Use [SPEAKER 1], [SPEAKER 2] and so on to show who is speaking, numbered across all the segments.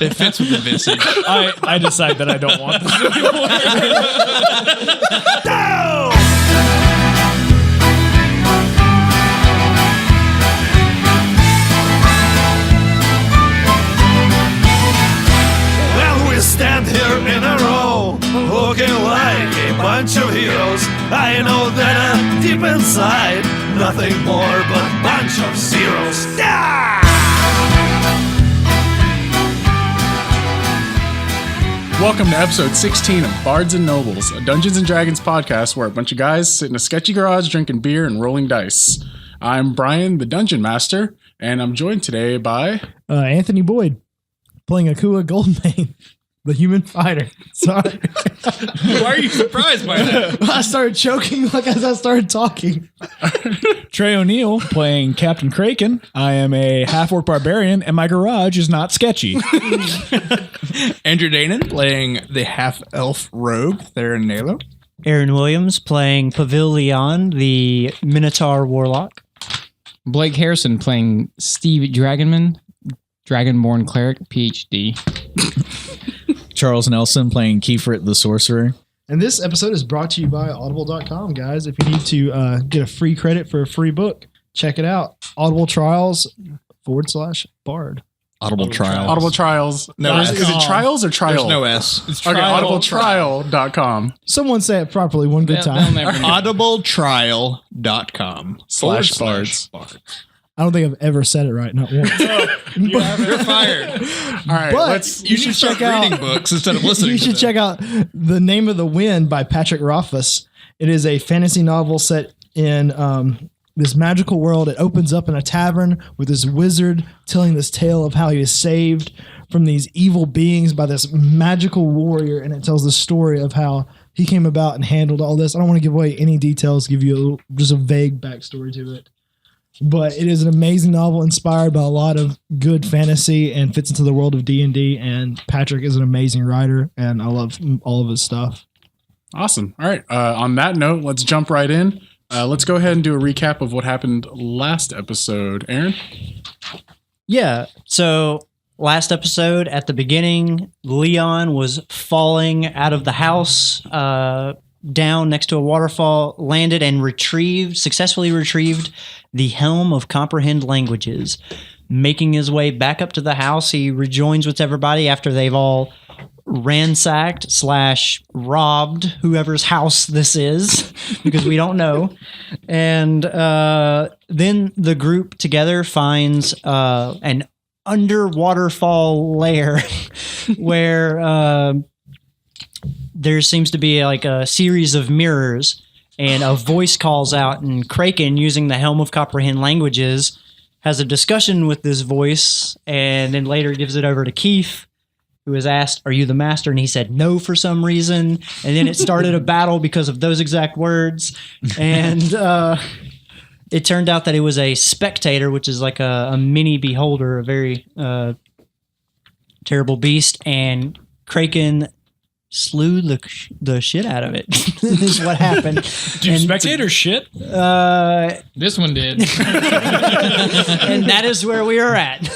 [SPEAKER 1] It fits with the visage.
[SPEAKER 2] I decide that I don't want this anymore.
[SPEAKER 3] No! Well, we stand here in a row, looking like a bunch of heroes. I know that deep inside, nothing more but a bunch of zeros. Yeah!
[SPEAKER 4] Welcome to episode 16 of Bards Nobles, a Dungeons & Dragons podcast where a bunch of guys sit in a sketchy garage drinking beer and rolling dice. I'm Brian, the Dungeon Master, and I'm joined today by...
[SPEAKER 2] Anthony Boyd, playing Akua Goldmane, the human fighter. Sorry.
[SPEAKER 1] Why are you surprised by that?
[SPEAKER 2] I started choking as I started talking.
[SPEAKER 5] Trey O'Neill playing Captain Kraken. I am a half-orc barbarian, and my garage is not sketchy.
[SPEAKER 1] Andrew Danon playing the half-elf rogue, Theron Nalo.
[SPEAKER 6] Aaron Williams playing Pavilion, the Minotaur Warlock.
[SPEAKER 7] Blake Harrison playing Steve Dragonman, Dragonborn Cleric, PhD.
[SPEAKER 5] Charles Nelson playing Keef, the Sorcerer.
[SPEAKER 2] And this episode is brought to you by Audible.com, guys. If you need to get a free credit for a free book, check it out. Audible Trials/Bard.
[SPEAKER 5] Audible Trials.
[SPEAKER 4] Audible Trials.
[SPEAKER 1] No,
[SPEAKER 4] is it Trials or Trial?
[SPEAKER 1] There's no S. It's
[SPEAKER 4] Okay, audibletrial.com.
[SPEAKER 2] Someone say it properly one good time.
[SPEAKER 1] audibletrial.com/bards.
[SPEAKER 2] I don't think I've ever said it right, not once.
[SPEAKER 1] You're fired.
[SPEAKER 4] All right,
[SPEAKER 2] But
[SPEAKER 1] You should start reading books instead of listening
[SPEAKER 2] You
[SPEAKER 1] to
[SPEAKER 2] should
[SPEAKER 1] them.
[SPEAKER 2] check out The Name of the Wind by Patrick Rothfuss. It is a fantasy novel set in this magical world. It opens up in a tavern with this wizard telling this tale of how he is saved from these evil beings by this magical warrior, and it tells the story of how he came about and handled all this. I don't want to give away any details, give you just a vague backstory to it. But it is an amazing novel inspired by a lot of good fantasy and fits into the world of D&D. And Patrick is an amazing writer, and I love all of his stuff.
[SPEAKER 4] Awesome. All right, on that note, let's jump right in. Let's go ahead and do a recap of what happened last episode. Aaron?
[SPEAKER 6] Yeah, so last episode at the beginning, Leon was falling out of the house down next to a waterfall, landed and successfully retrieved the Helm of Comprehend Languages. Making his way back up to the house, he rejoins with everybody after they've all ransacked/robbed whoever's house this is, because we don't know. And then the group together finds an underwaterfall lair where there seems to be like a series of mirrors, and a voice calls out, and Kraken, using the Helm of Comprehend Languages, has a discussion with this voice, and then later gives it over to Keef, who was asked, "Are you the master?" And he said no for some reason. And then it started a battle because of those exact words. And it turned out that it was a spectator, which is like a mini beholder, a very terrible beast. And Kraken slew the shit out of it. Is what happened.
[SPEAKER 5] Do spectators shit?
[SPEAKER 7] This one did.
[SPEAKER 6] And that is where we are at.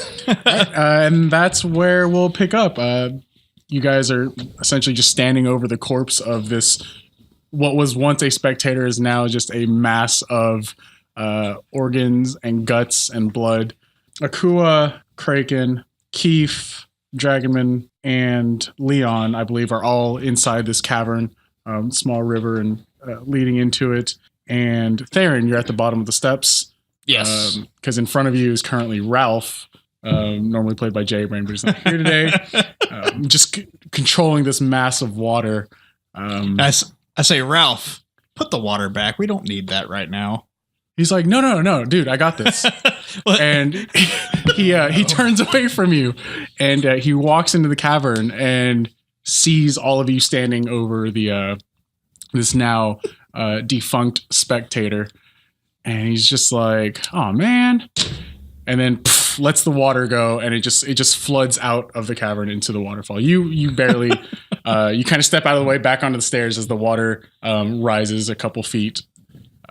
[SPEAKER 4] And that's where we'll pick up. You guys are essentially just standing over the corpse of this, what was once a spectator is now just a mass of organs and guts and blood. Akua, Kraken, Keef, Dragonman, and Leon, I believe, are all inside this cavern, small river, and leading into it. And Theron, you're at the bottom of the steps.
[SPEAKER 1] Yes.
[SPEAKER 4] Because in front of you is currently Ralph, normally played by J-Brain, but he's not here today. Just controlling this mass of water.
[SPEAKER 1] I say, Ralph, put the water back. We don't need that right now.
[SPEAKER 4] He's like, no, dude, I got this. And he turns away from you, and he walks into the cavern and sees all of you standing over the this now defunct spectator, and he's just like, oh man, and then lets the water go, and it just floods out of the cavern into the waterfall. You barely you kind of step out of the way back onto the stairs as the water rises a couple feet.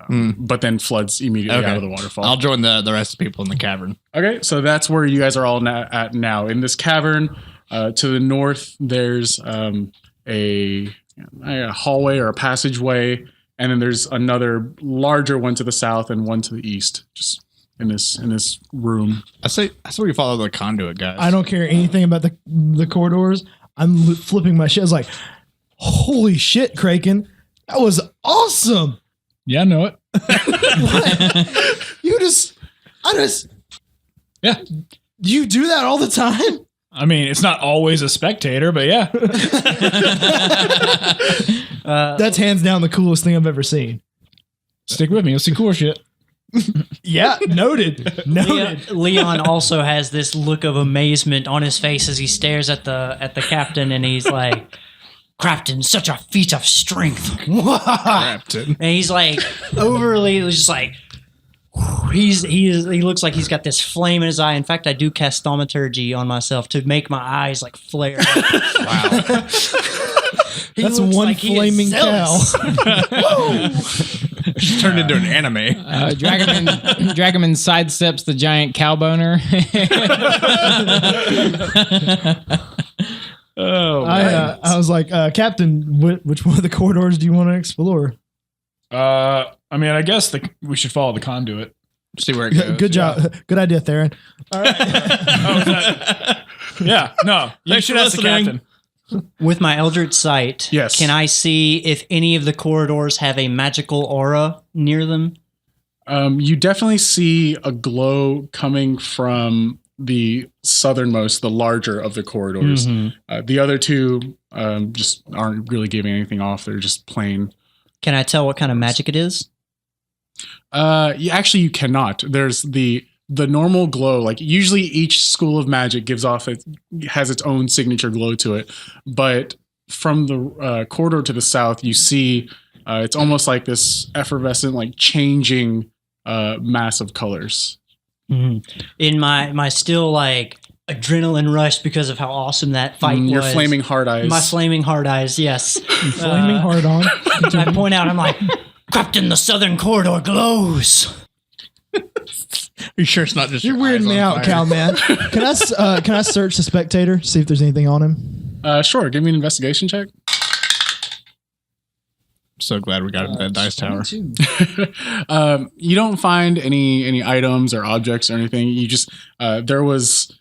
[SPEAKER 4] But then floods immediately out of the waterfall.
[SPEAKER 1] I'll join the rest of the people in the cavern.
[SPEAKER 4] Okay, so that's where you guys are all at now. In this cavern, To the north, there's a hallway or a passageway, and then there's another larger one to the south and one to the east, just in this room.
[SPEAKER 1] I say we follow the conduit, guys.
[SPEAKER 2] I don't care anything about the corridors. I'm flipping my shit. I was like, holy shit, Kraken. That was awesome.
[SPEAKER 5] Yeah, I know it. Yeah.
[SPEAKER 2] You do that all the time?
[SPEAKER 5] I mean, it's not always a spectator, but yeah.
[SPEAKER 2] That's hands down the coolest thing I've ever seen.
[SPEAKER 5] Stick with me. You'll see cool shit.
[SPEAKER 2] Yeah, noted.
[SPEAKER 6] Leon also has this look of amazement on his face as he stares at the captain, and he's like, "Captain, such a feat of strength."
[SPEAKER 1] Captain.
[SPEAKER 6] And he's like overly just like he looks like he's got this flame in his eye. In fact, I do cast thaumaturgy on myself to make my eyes like flare.
[SPEAKER 1] Wow.
[SPEAKER 2] That's one flaming cow.
[SPEAKER 1] Just turned into an anime.
[SPEAKER 7] Dragonman sidesteps the giant cow boner.
[SPEAKER 2] I was like, Captain, which one of the corridors do you want to explore?
[SPEAKER 5] I mean, I guess we should follow the conduit.
[SPEAKER 1] See where it goes.
[SPEAKER 2] Good job. Good idea, Theron. All right.
[SPEAKER 5] Yeah, no. You
[SPEAKER 1] Thanks
[SPEAKER 5] should
[SPEAKER 1] for
[SPEAKER 5] ask the
[SPEAKER 1] listening.
[SPEAKER 5] captain.
[SPEAKER 6] With my Eldritch Sight,
[SPEAKER 4] Yes.
[SPEAKER 6] can I see if any of the corridors have a magical aura near them?
[SPEAKER 4] You definitely see a glow coming from the southernmost, the larger of the corridors. The other two just aren't really giving anything off. They're just plain.
[SPEAKER 6] Can I tell what kind of magic it is?
[SPEAKER 4] Actually, you cannot. There's the normal glow. Like usually, each school of magic has its own signature glow to it. But from the corridor to the south, you see it's almost like this effervescent, like changing mass of colors.
[SPEAKER 6] In my still like adrenaline rush because of how awesome that fight was.
[SPEAKER 4] Your flaming hard eyes.
[SPEAKER 6] My flaming hard eyes, yes.
[SPEAKER 2] Flaming hard on.
[SPEAKER 6] I point out, I'm like, Captain, the southern corridor glows.
[SPEAKER 1] Are you sure it's not just
[SPEAKER 2] You're
[SPEAKER 1] your eyes
[SPEAKER 2] weirding me
[SPEAKER 1] on
[SPEAKER 2] out,
[SPEAKER 1] fire?
[SPEAKER 2] cow man. Can I search the spectator, see if there's anything on him?
[SPEAKER 4] Sure. Give me an investigation check.
[SPEAKER 1] So glad we got that dice tower.
[SPEAKER 4] You don't find any items or objects or anything. You just there was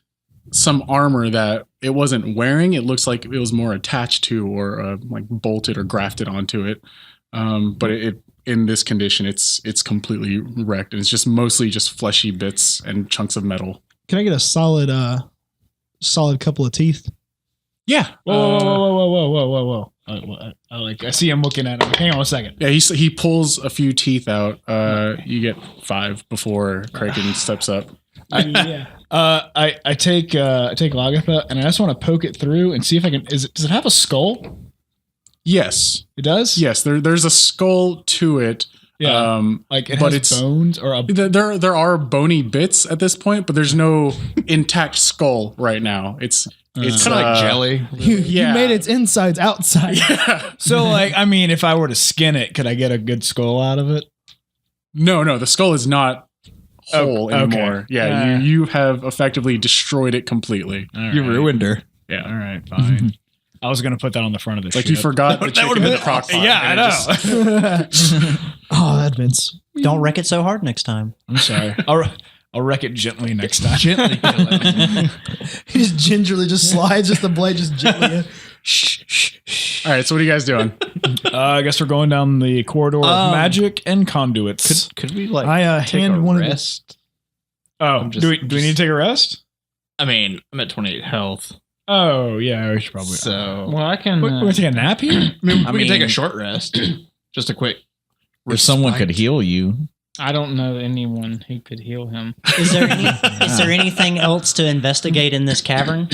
[SPEAKER 4] some armor that it wasn't wearing. It looks like it was more attached to or like bolted or grafted onto it. But it in this condition, it's completely wrecked, and it's just mostly just fleshy bits and chunks of metal.
[SPEAKER 2] Can I get a solid couple of teeth?
[SPEAKER 4] Yeah.
[SPEAKER 5] Whoa. I see him looking at him. Hang on a second.
[SPEAKER 4] Yeah, he pulls a few teeth out. You get 5 before Kraken steps up.
[SPEAKER 2] Yeah.
[SPEAKER 5] I take Lagatha and I just want to poke it through and see if I can. Does it have a skull?
[SPEAKER 4] Yes.
[SPEAKER 5] It does.
[SPEAKER 4] Yes. There's a skull to it.
[SPEAKER 5] Yeah. Like it
[SPEAKER 4] but
[SPEAKER 5] has
[SPEAKER 4] it's
[SPEAKER 5] bones or a.
[SPEAKER 4] There are bony bits at this point, but there's no intact skull right now. It's
[SPEAKER 1] Kind of like jelly.
[SPEAKER 2] You made its insides outside.
[SPEAKER 5] So like, I mean, if I were to skin it, could I get a good skull out of it?
[SPEAKER 4] No, the skull is not whole
[SPEAKER 5] Okay.
[SPEAKER 4] anymore. Yeah, you have effectively destroyed it completely.
[SPEAKER 5] All
[SPEAKER 1] You
[SPEAKER 5] right.
[SPEAKER 1] ruined her.
[SPEAKER 4] Yeah.
[SPEAKER 5] All right, fine. I was gonna put that on the front of the
[SPEAKER 4] Like
[SPEAKER 5] ship.
[SPEAKER 4] you forgot the chicken in the crock pot.
[SPEAKER 5] Yeah, I
[SPEAKER 4] and it
[SPEAKER 5] know.
[SPEAKER 4] just-
[SPEAKER 2] Oh, that Vince.
[SPEAKER 6] Don't wreck it so hard next time.
[SPEAKER 5] I'm sorry. I'll wreck it gently next time.
[SPEAKER 1] Gently kill it.
[SPEAKER 2] He just gingerly just slides, just the blade just gently.
[SPEAKER 4] All right, so what are you guys doing?
[SPEAKER 5] I guess we're going down the corridor of magic and conduits.
[SPEAKER 1] Could we like
[SPEAKER 2] I
[SPEAKER 1] take
[SPEAKER 2] hand
[SPEAKER 1] a
[SPEAKER 2] one of the-
[SPEAKER 1] rest?
[SPEAKER 5] Oh,
[SPEAKER 1] just-
[SPEAKER 5] do we need to take a rest?
[SPEAKER 1] I mean, I'm at 28 health.
[SPEAKER 5] Oh, yeah, we should probably.
[SPEAKER 1] So
[SPEAKER 7] Well, I can.
[SPEAKER 5] We're going to take a nap here?
[SPEAKER 1] we
[SPEAKER 8] I
[SPEAKER 1] can take a
[SPEAKER 8] mean-
[SPEAKER 1] short rest. Just a quick.
[SPEAKER 8] If someone could heal you,
[SPEAKER 7] I don't know anyone who could heal him.
[SPEAKER 6] Is there anything else to investigate in this cavern?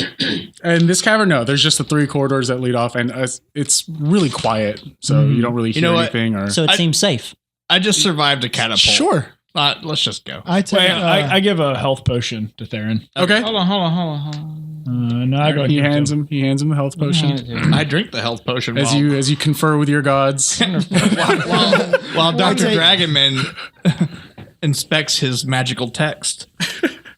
[SPEAKER 4] In this cavern, no. There's just the 3 corridors that lead off, and it's really quiet, so you don't really hear
[SPEAKER 1] know what?
[SPEAKER 4] anything. Or
[SPEAKER 6] So it seems safe.
[SPEAKER 1] I just survived a catapult.
[SPEAKER 4] sure.
[SPEAKER 1] Let's just go.
[SPEAKER 2] I take.
[SPEAKER 5] Wait, I give a health potion to Theron.
[SPEAKER 4] Okay.
[SPEAKER 7] Hold on.
[SPEAKER 5] No, I go
[SPEAKER 4] He
[SPEAKER 5] give it to
[SPEAKER 4] hands him the health potion
[SPEAKER 1] I drink the health potion
[SPEAKER 4] as you confer with your gods.
[SPEAKER 1] while Dr.
[SPEAKER 2] take-
[SPEAKER 1] Dragonman inspects his magical text.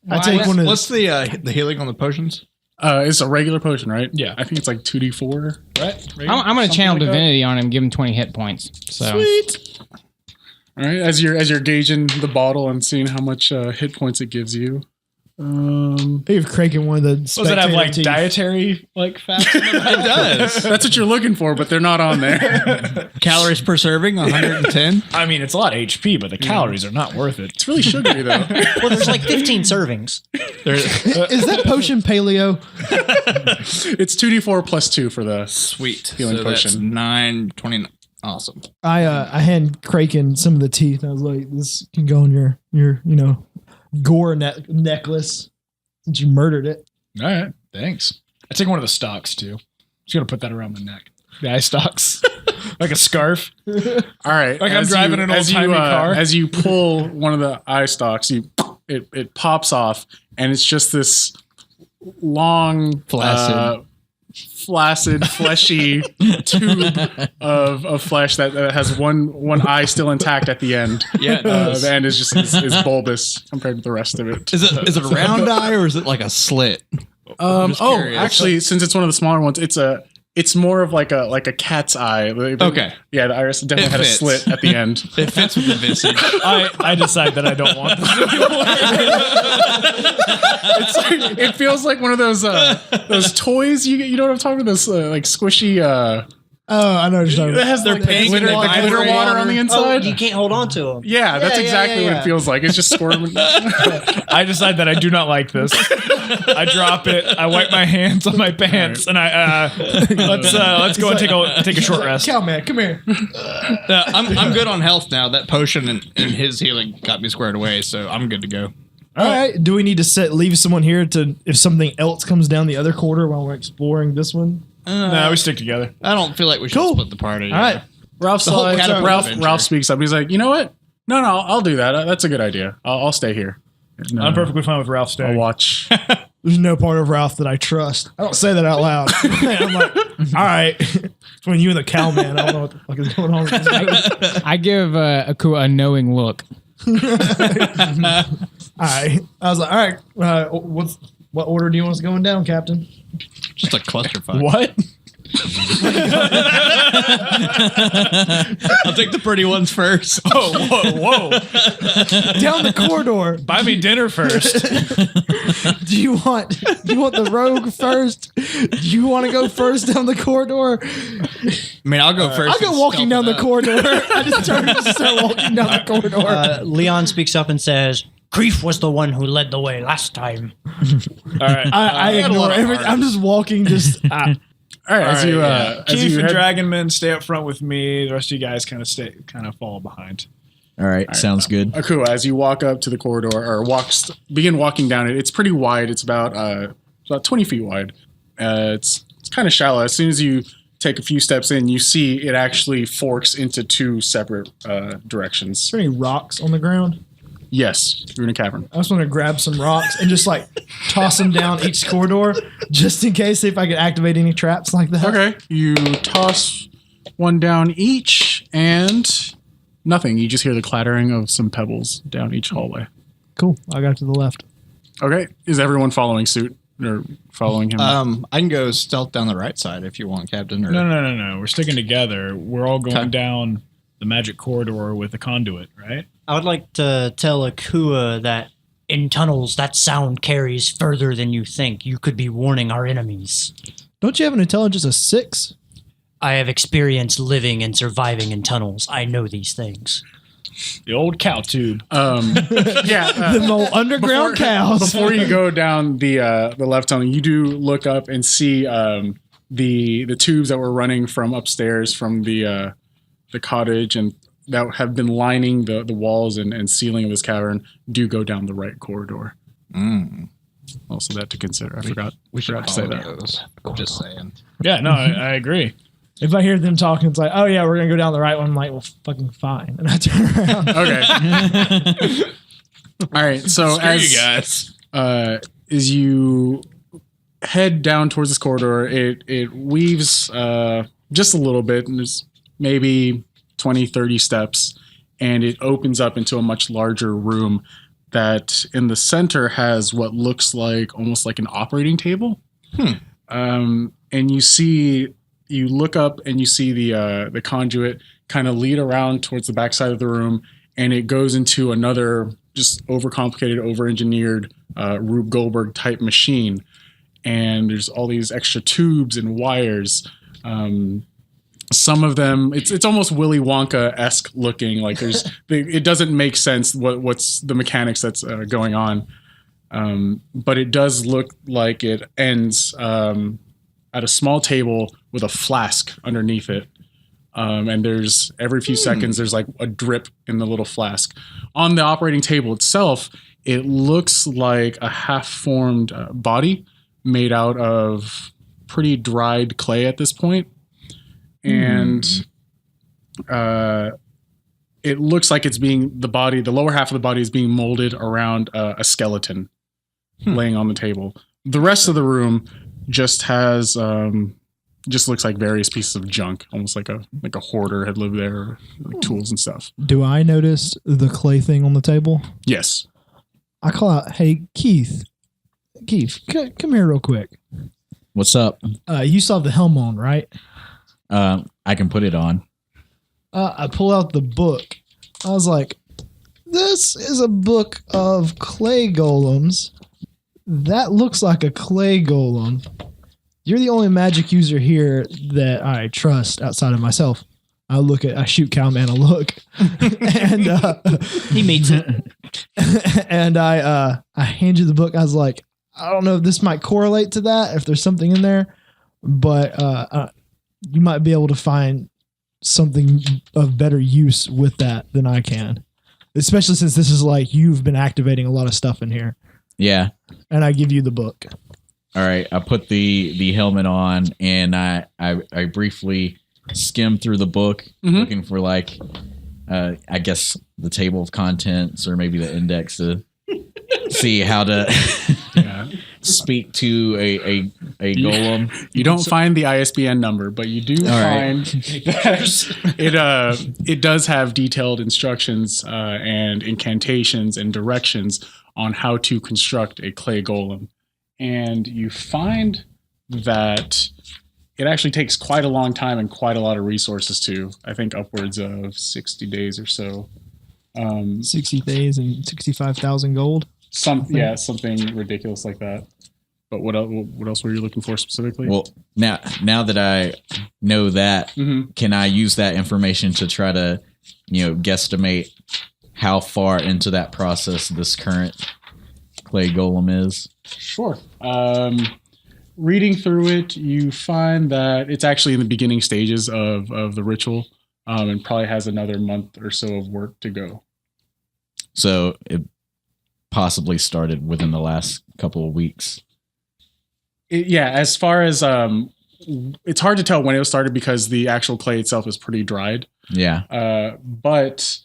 [SPEAKER 2] I take one of.
[SPEAKER 1] What's the healing on the potions?
[SPEAKER 4] It's a regular potion, right?
[SPEAKER 5] Yeah.
[SPEAKER 4] I think it's like 2d4.
[SPEAKER 5] Right?
[SPEAKER 7] I'm going to channel divinity on him, give him 20 hit points. So
[SPEAKER 2] Sweet.
[SPEAKER 4] All right, as you're gauging the bottle and seeing how much hit points it gives you.
[SPEAKER 2] Give Kraken one of the.
[SPEAKER 5] Does it have like dietary like fats?
[SPEAKER 8] It does.
[SPEAKER 4] That's what you're looking for, but they're not on there.
[SPEAKER 8] Calories per serving, 110.
[SPEAKER 5] I mean, it's a lot of HP, but the calories are not worth it.
[SPEAKER 4] It's really sugary though.
[SPEAKER 6] Well, there's like 15 servings.
[SPEAKER 2] Is that potion paleo?
[SPEAKER 4] It's 2d4 plus 2 for the
[SPEAKER 1] Sweet.
[SPEAKER 4] Healing
[SPEAKER 1] so
[SPEAKER 4] potion.
[SPEAKER 1] That's 9, 29. Awesome.
[SPEAKER 2] I hand Kraken some of the teeth. I was like, this can go on your gore necklace since you murdered it.
[SPEAKER 5] All right, thanks. I take one of the stocks too. Just gonna put that around my neck. The eye stocks, like a scarf.
[SPEAKER 4] All right.
[SPEAKER 5] Like I'm driving an old-timey car.
[SPEAKER 4] As you pull one of the eye stalks, it pops off, and it's just this long, flaccid, fleshy tube of flesh that has one eye still intact at the end.
[SPEAKER 1] Yeah,
[SPEAKER 4] The end is just is bulbous compared to the rest of it.
[SPEAKER 8] Is it a round eye or is it like a slit? Curious.
[SPEAKER 4] Actually, since it's one of the smaller ones, it's more of like a cat's eye.
[SPEAKER 8] Okay.
[SPEAKER 4] Yeah, the iris definitely
[SPEAKER 8] It
[SPEAKER 4] had a
[SPEAKER 8] fits.
[SPEAKER 4] slit at the end.
[SPEAKER 8] It fits with the visage.
[SPEAKER 5] I decide that I don't want this anymore.
[SPEAKER 4] It's like, it feels like one of those toys you know what I'm talking about? Those like squishy.
[SPEAKER 2] Oh, I know what you're talking
[SPEAKER 4] It
[SPEAKER 2] about.
[SPEAKER 4] has
[SPEAKER 8] They're
[SPEAKER 4] the
[SPEAKER 8] pink
[SPEAKER 4] glitter,
[SPEAKER 8] and
[SPEAKER 4] the glitter
[SPEAKER 8] vibrant
[SPEAKER 4] water on the
[SPEAKER 6] Oh,
[SPEAKER 4] inside.
[SPEAKER 6] you can't hold on to them.
[SPEAKER 4] Yeah, that's exactly what it feels like. It's just squirming.
[SPEAKER 5] I decide that I do not like this. I drop it. I wipe my hands on my pants, and I let's go and take a short rest.
[SPEAKER 2] Cowman, come here.
[SPEAKER 1] I'm good on health now. That potion and his healing got me squared away, so I'm good to go.
[SPEAKER 2] All right. Do we need to leave someone here to if something else comes down the other corridor while we're exploring this one?
[SPEAKER 5] No, we stick together.
[SPEAKER 1] I don't feel like we should
[SPEAKER 2] Cool.
[SPEAKER 1] split the party.
[SPEAKER 2] All right.
[SPEAKER 4] Ralph's
[SPEAKER 1] The whole
[SPEAKER 4] like,
[SPEAKER 1] catapult adventure.
[SPEAKER 4] Ralph speaks up. He's like, you know what? No, I'll do that. That's a good idea. I'll stay here. No,
[SPEAKER 5] I'm perfectly fine with Ralph
[SPEAKER 4] I'll
[SPEAKER 5] staying.
[SPEAKER 4] watch.
[SPEAKER 2] There's no part of Ralph that I trust. I don't say that out loud. I'm like, all right. Between you and the cowman, I don't know what the fuck is going on with this guy.
[SPEAKER 7] I give Akua a knowing look.
[SPEAKER 2] All right. I was like, all right. What order do you want us going down, Captain?
[SPEAKER 1] Just a clusterfuck.
[SPEAKER 5] What?
[SPEAKER 1] I'll take the pretty ones first.
[SPEAKER 5] Oh, whoa!
[SPEAKER 2] Down the corridor.
[SPEAKER 5] Buy me dinner first.
[SPEAKER 2] Do you want the rogue first? Do you want to go first down the corridor?
[SPEAKER 1] I mean, I'll go first.
[SPEAKER 2] I go
[SPEAKER 1] and
[SPEAKER 2] walking down
[SPEAKER 1] stealth
[SPEAKER 2] the
[SPEAKER 1] it up.
[SPEAKER 2] corridor. I just turn and start walking down the corridor.
[SPEAKER 6] Leon speaks up and says, Keef was the one who led the way last time.
[SPEAKER 5] All right.
[SPEAKER 2] I ignore everything. I'm just walking.
[SPEAKER 4] All right, as you
[SPEAKER 5] Keef and
[SPEAKER 4] head-
[SPEAKER 5] Dragonman stay up front with me. The rest of you guys kind of follow behind.
[SPEAKER 8] All right, sounds good.
[SPEAKER 4] Akua, as you walk up to the corridor or begin walking down it, it's pretty wide. It's about 20 feet wide. It's kind of shallow. As soon as you take a few steps in, you see it actually forks into two separate directions.
[SPEAKER 2] Is there any rocks on the ground?
[SPEAKER 4] Yes, you're in a cavern.
[SPEAKER 2] I just want to grab some rocks and just like toss them down each corridor just in case, see if I can activate any traps like that.
[SPEAKER 4] Okay, you toss one down each, and nothing. You just hear the clattering of some pebbles down each hallway.
[SPEAKER 2] Cool. I got to the left.
[SPEAKER 4] Okay, is everyone following suit or following him?
[SPEAKER 1] I can go stealth down the right side if you want, Captain. Or
[SPEAKER 5] No. We're sticking together. We're all going down the magic corridor with the conduit, right?
[SPEAKER 6] I would like to tell Akua that in tunnels, that sound carries further than you think. You could be warning our enemies.
[SPEAKER 2] Don't you have an intelligence of 6?
[SPEAKER 6] I have experience living and surviving in tunnels. I know these things.
[SPEAKER 5] The old cow tube.
[SPEAKER 4] Yeah.
[SPEAKER 2] Them old underground cows.
[SPEAKER 4] Before you go down the left tunnel, you do look up and see the tubes that were running from upstairs from the cottage and that have been lining the walls and ceiling of this cavern do go down the right corridor. Also that to consider. I forgot to say that.
[SPEAKER 1] Those. Just saying.
[SPEAKER 5] Yeah, no, I agree.
[SPEAKER 2] If I hear them talking, it's like, oh yeah, we're going to go down the right one. I'm like, well, fucking fine. And I turn around.
[SPEAKER 4] Okay. All right. So as
[SPEAKER 1] you guys.
[SPEAKER 4] As you head down towards this corridor, it weaves just a little bit, and there's maybe 20, 30 steps, and it opens up into a much larger room that in the center has what looks like almost like an operating table. And you look up and you see the conduit kind of lead around towards the backside of the room, and it goes into another just overcomplicated, over-engineered Rube Goldberg type machine. And there's all these extra tubes and wires. Some of them, it's almost Willy Wonka-esque looking. Like it doesn't make sense what's the mechanics that's going on. But it does look like it ends at a small table with a flask underneath it. And there's every few seconds, there's like a drip in the little flask. On the operating table itself, it looks like a half-formed body made out of pretty dried clay at this point. And it looks like the lower half of the body is being molded around a skeleton laying on the table. The rest of the room just has just looks like various pieces of junk, almost like a hoarder had lived there, like tools and stuff.
[SPEAKER 2] Do I notice the clay thing on the table?
[SPEAKER 4] Yes.
[SPEAKER 2] I call out, "Hey, Keith, come here real quick.
[SPEAKER 9] What's up?
[SPEAKER 2] You still have the helm on, right?"
[SPEAKER 9] I can put it on.
[SPEAKER 2] I pull out the book. I was like, "This is a book of clay golems. That looks like a clay golem. You're the only magic user here that I trust outside of myself." I shoot Cowman a look, and
[SPEAKER 6] He means it.
[SPEAKER 2] and I hand you the book. I was like, "I don't know if this might correlate to that, if there's something in there, but you might be able to find something of better use with that than I can, especially since this is like you've been activating a lot of stuff in here."
[SPEAKER 9] Yeah.
[SPEAKER 2] And I give you the book.
[SPEAKER 9] All right. I put the helmet on, and I briefly skim through the book, looking for like, I guess the table of contents or maybe the index to see how to speak to a golem.
[SPEAKER 4] You don't find the ISBN number, but you do find that it does have detailed instructions and incantations and directions on how to construct a clay golem. And you find that it actually takes quite a long time and quite a lot of resources too. I think upwards of 60 days or so.
[SPEAKER 2] 60 days and 65,000 gold.
[SPEAKER 4] Something ridiculous like that. But what else were you looking for specifically?
[SPEAKER 9] Well, now that I know that, can I use that information to try to, guesstimate how far into that process this current clay golem is?
[SPEAKER 4] Sure. Reading through it, you find that it's actually in the beginning stages of the ritual, and probably has another month or so of work to go.
[SPEAKER 9] So it possibly started within the last couple of weeks.
[SPEAKER 4] As far as it's hard to tell when it was started because the actual clay itself is pretty dried.
[SPEAKER 9] Yeah.
[SPEAKER 4] But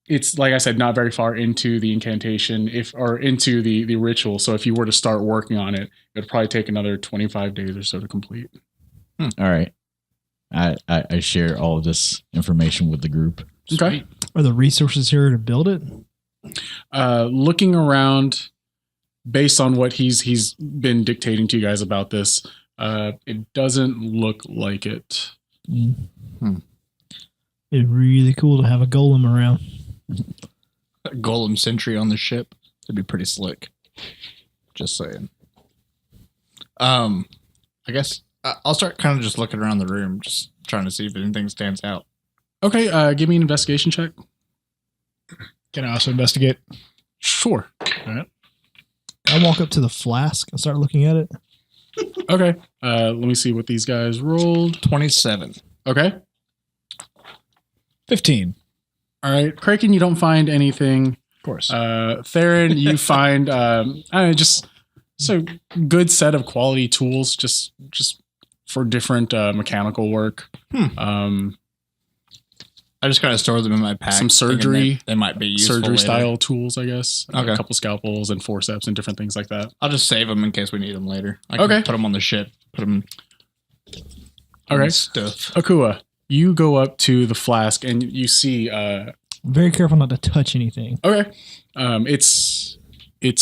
[SPEAKER 4] it's, like I said, not very far into the incantation or into the ritual. So if you were to start working on it, it would probably take another 25 days or so to complete.
[SPEAKER 9] All right. I share all of this information with the group.
[SPEAKER 4] Okay.
[SPEAKER 2] Are the resources here to build it?
[SPEAKER 4] Looking around, based on what he's been dictating to you guys about this, it doesn't look like it.
[SPEAKER 2] It'd be really cool to have a golem around.
[SPEAKER 1] A golem sentry on the ship. That'd be pretty slick. Just saying. I guess I'll start kind of just looking around the room, just trying to see if anything stands out.
[SPEAKER 4] Okay, give me an investigation check.
[SPEAKER 5] Can I also investigate?
[SPEAKER 4] Sure.
[SPEAKER 5] All right.
[SPEAKER 2] I walk up to the flask and start looking at it.
[SPEAKER 4] Okay. Let me see what these guys rolled.
[SPEAKER 1] 27.
[SPEAKER 4] Okay.
[SPEAKER 5] 15.
[SPEAKER 4] All right. Kraken, you don't find anything.
[SPEAKER 5] Of course.
[SPEAKER 4] Theron, you find just a good set of quality tools just for different mechanical work.
[SPEAKER 1] I just kind of store them in my pack.
[SPEAKER 4] Some surgery.
[SPEAKER 1] They might be useful
[SPEAKER 4] surgery
[SPEAKER 1] later.
[SPEAKER 4] style tools, I guess.
[SPEAKER 1] Okay.
[SPEAKER 4] A couple scalpels and forceps and different things like that.
[SPEAKER 1] I'll just save them in case we need them later. I can put them on the ship. Put them.
[SPEAKER 4] All right.
[SPEAKER 1] Stuff.
[SPEAKER 4] Akua, you go up to the flask and you see.
[SPEAKER 2] Very careful not to touch anything.
[SPEAKER 4] Okay. It's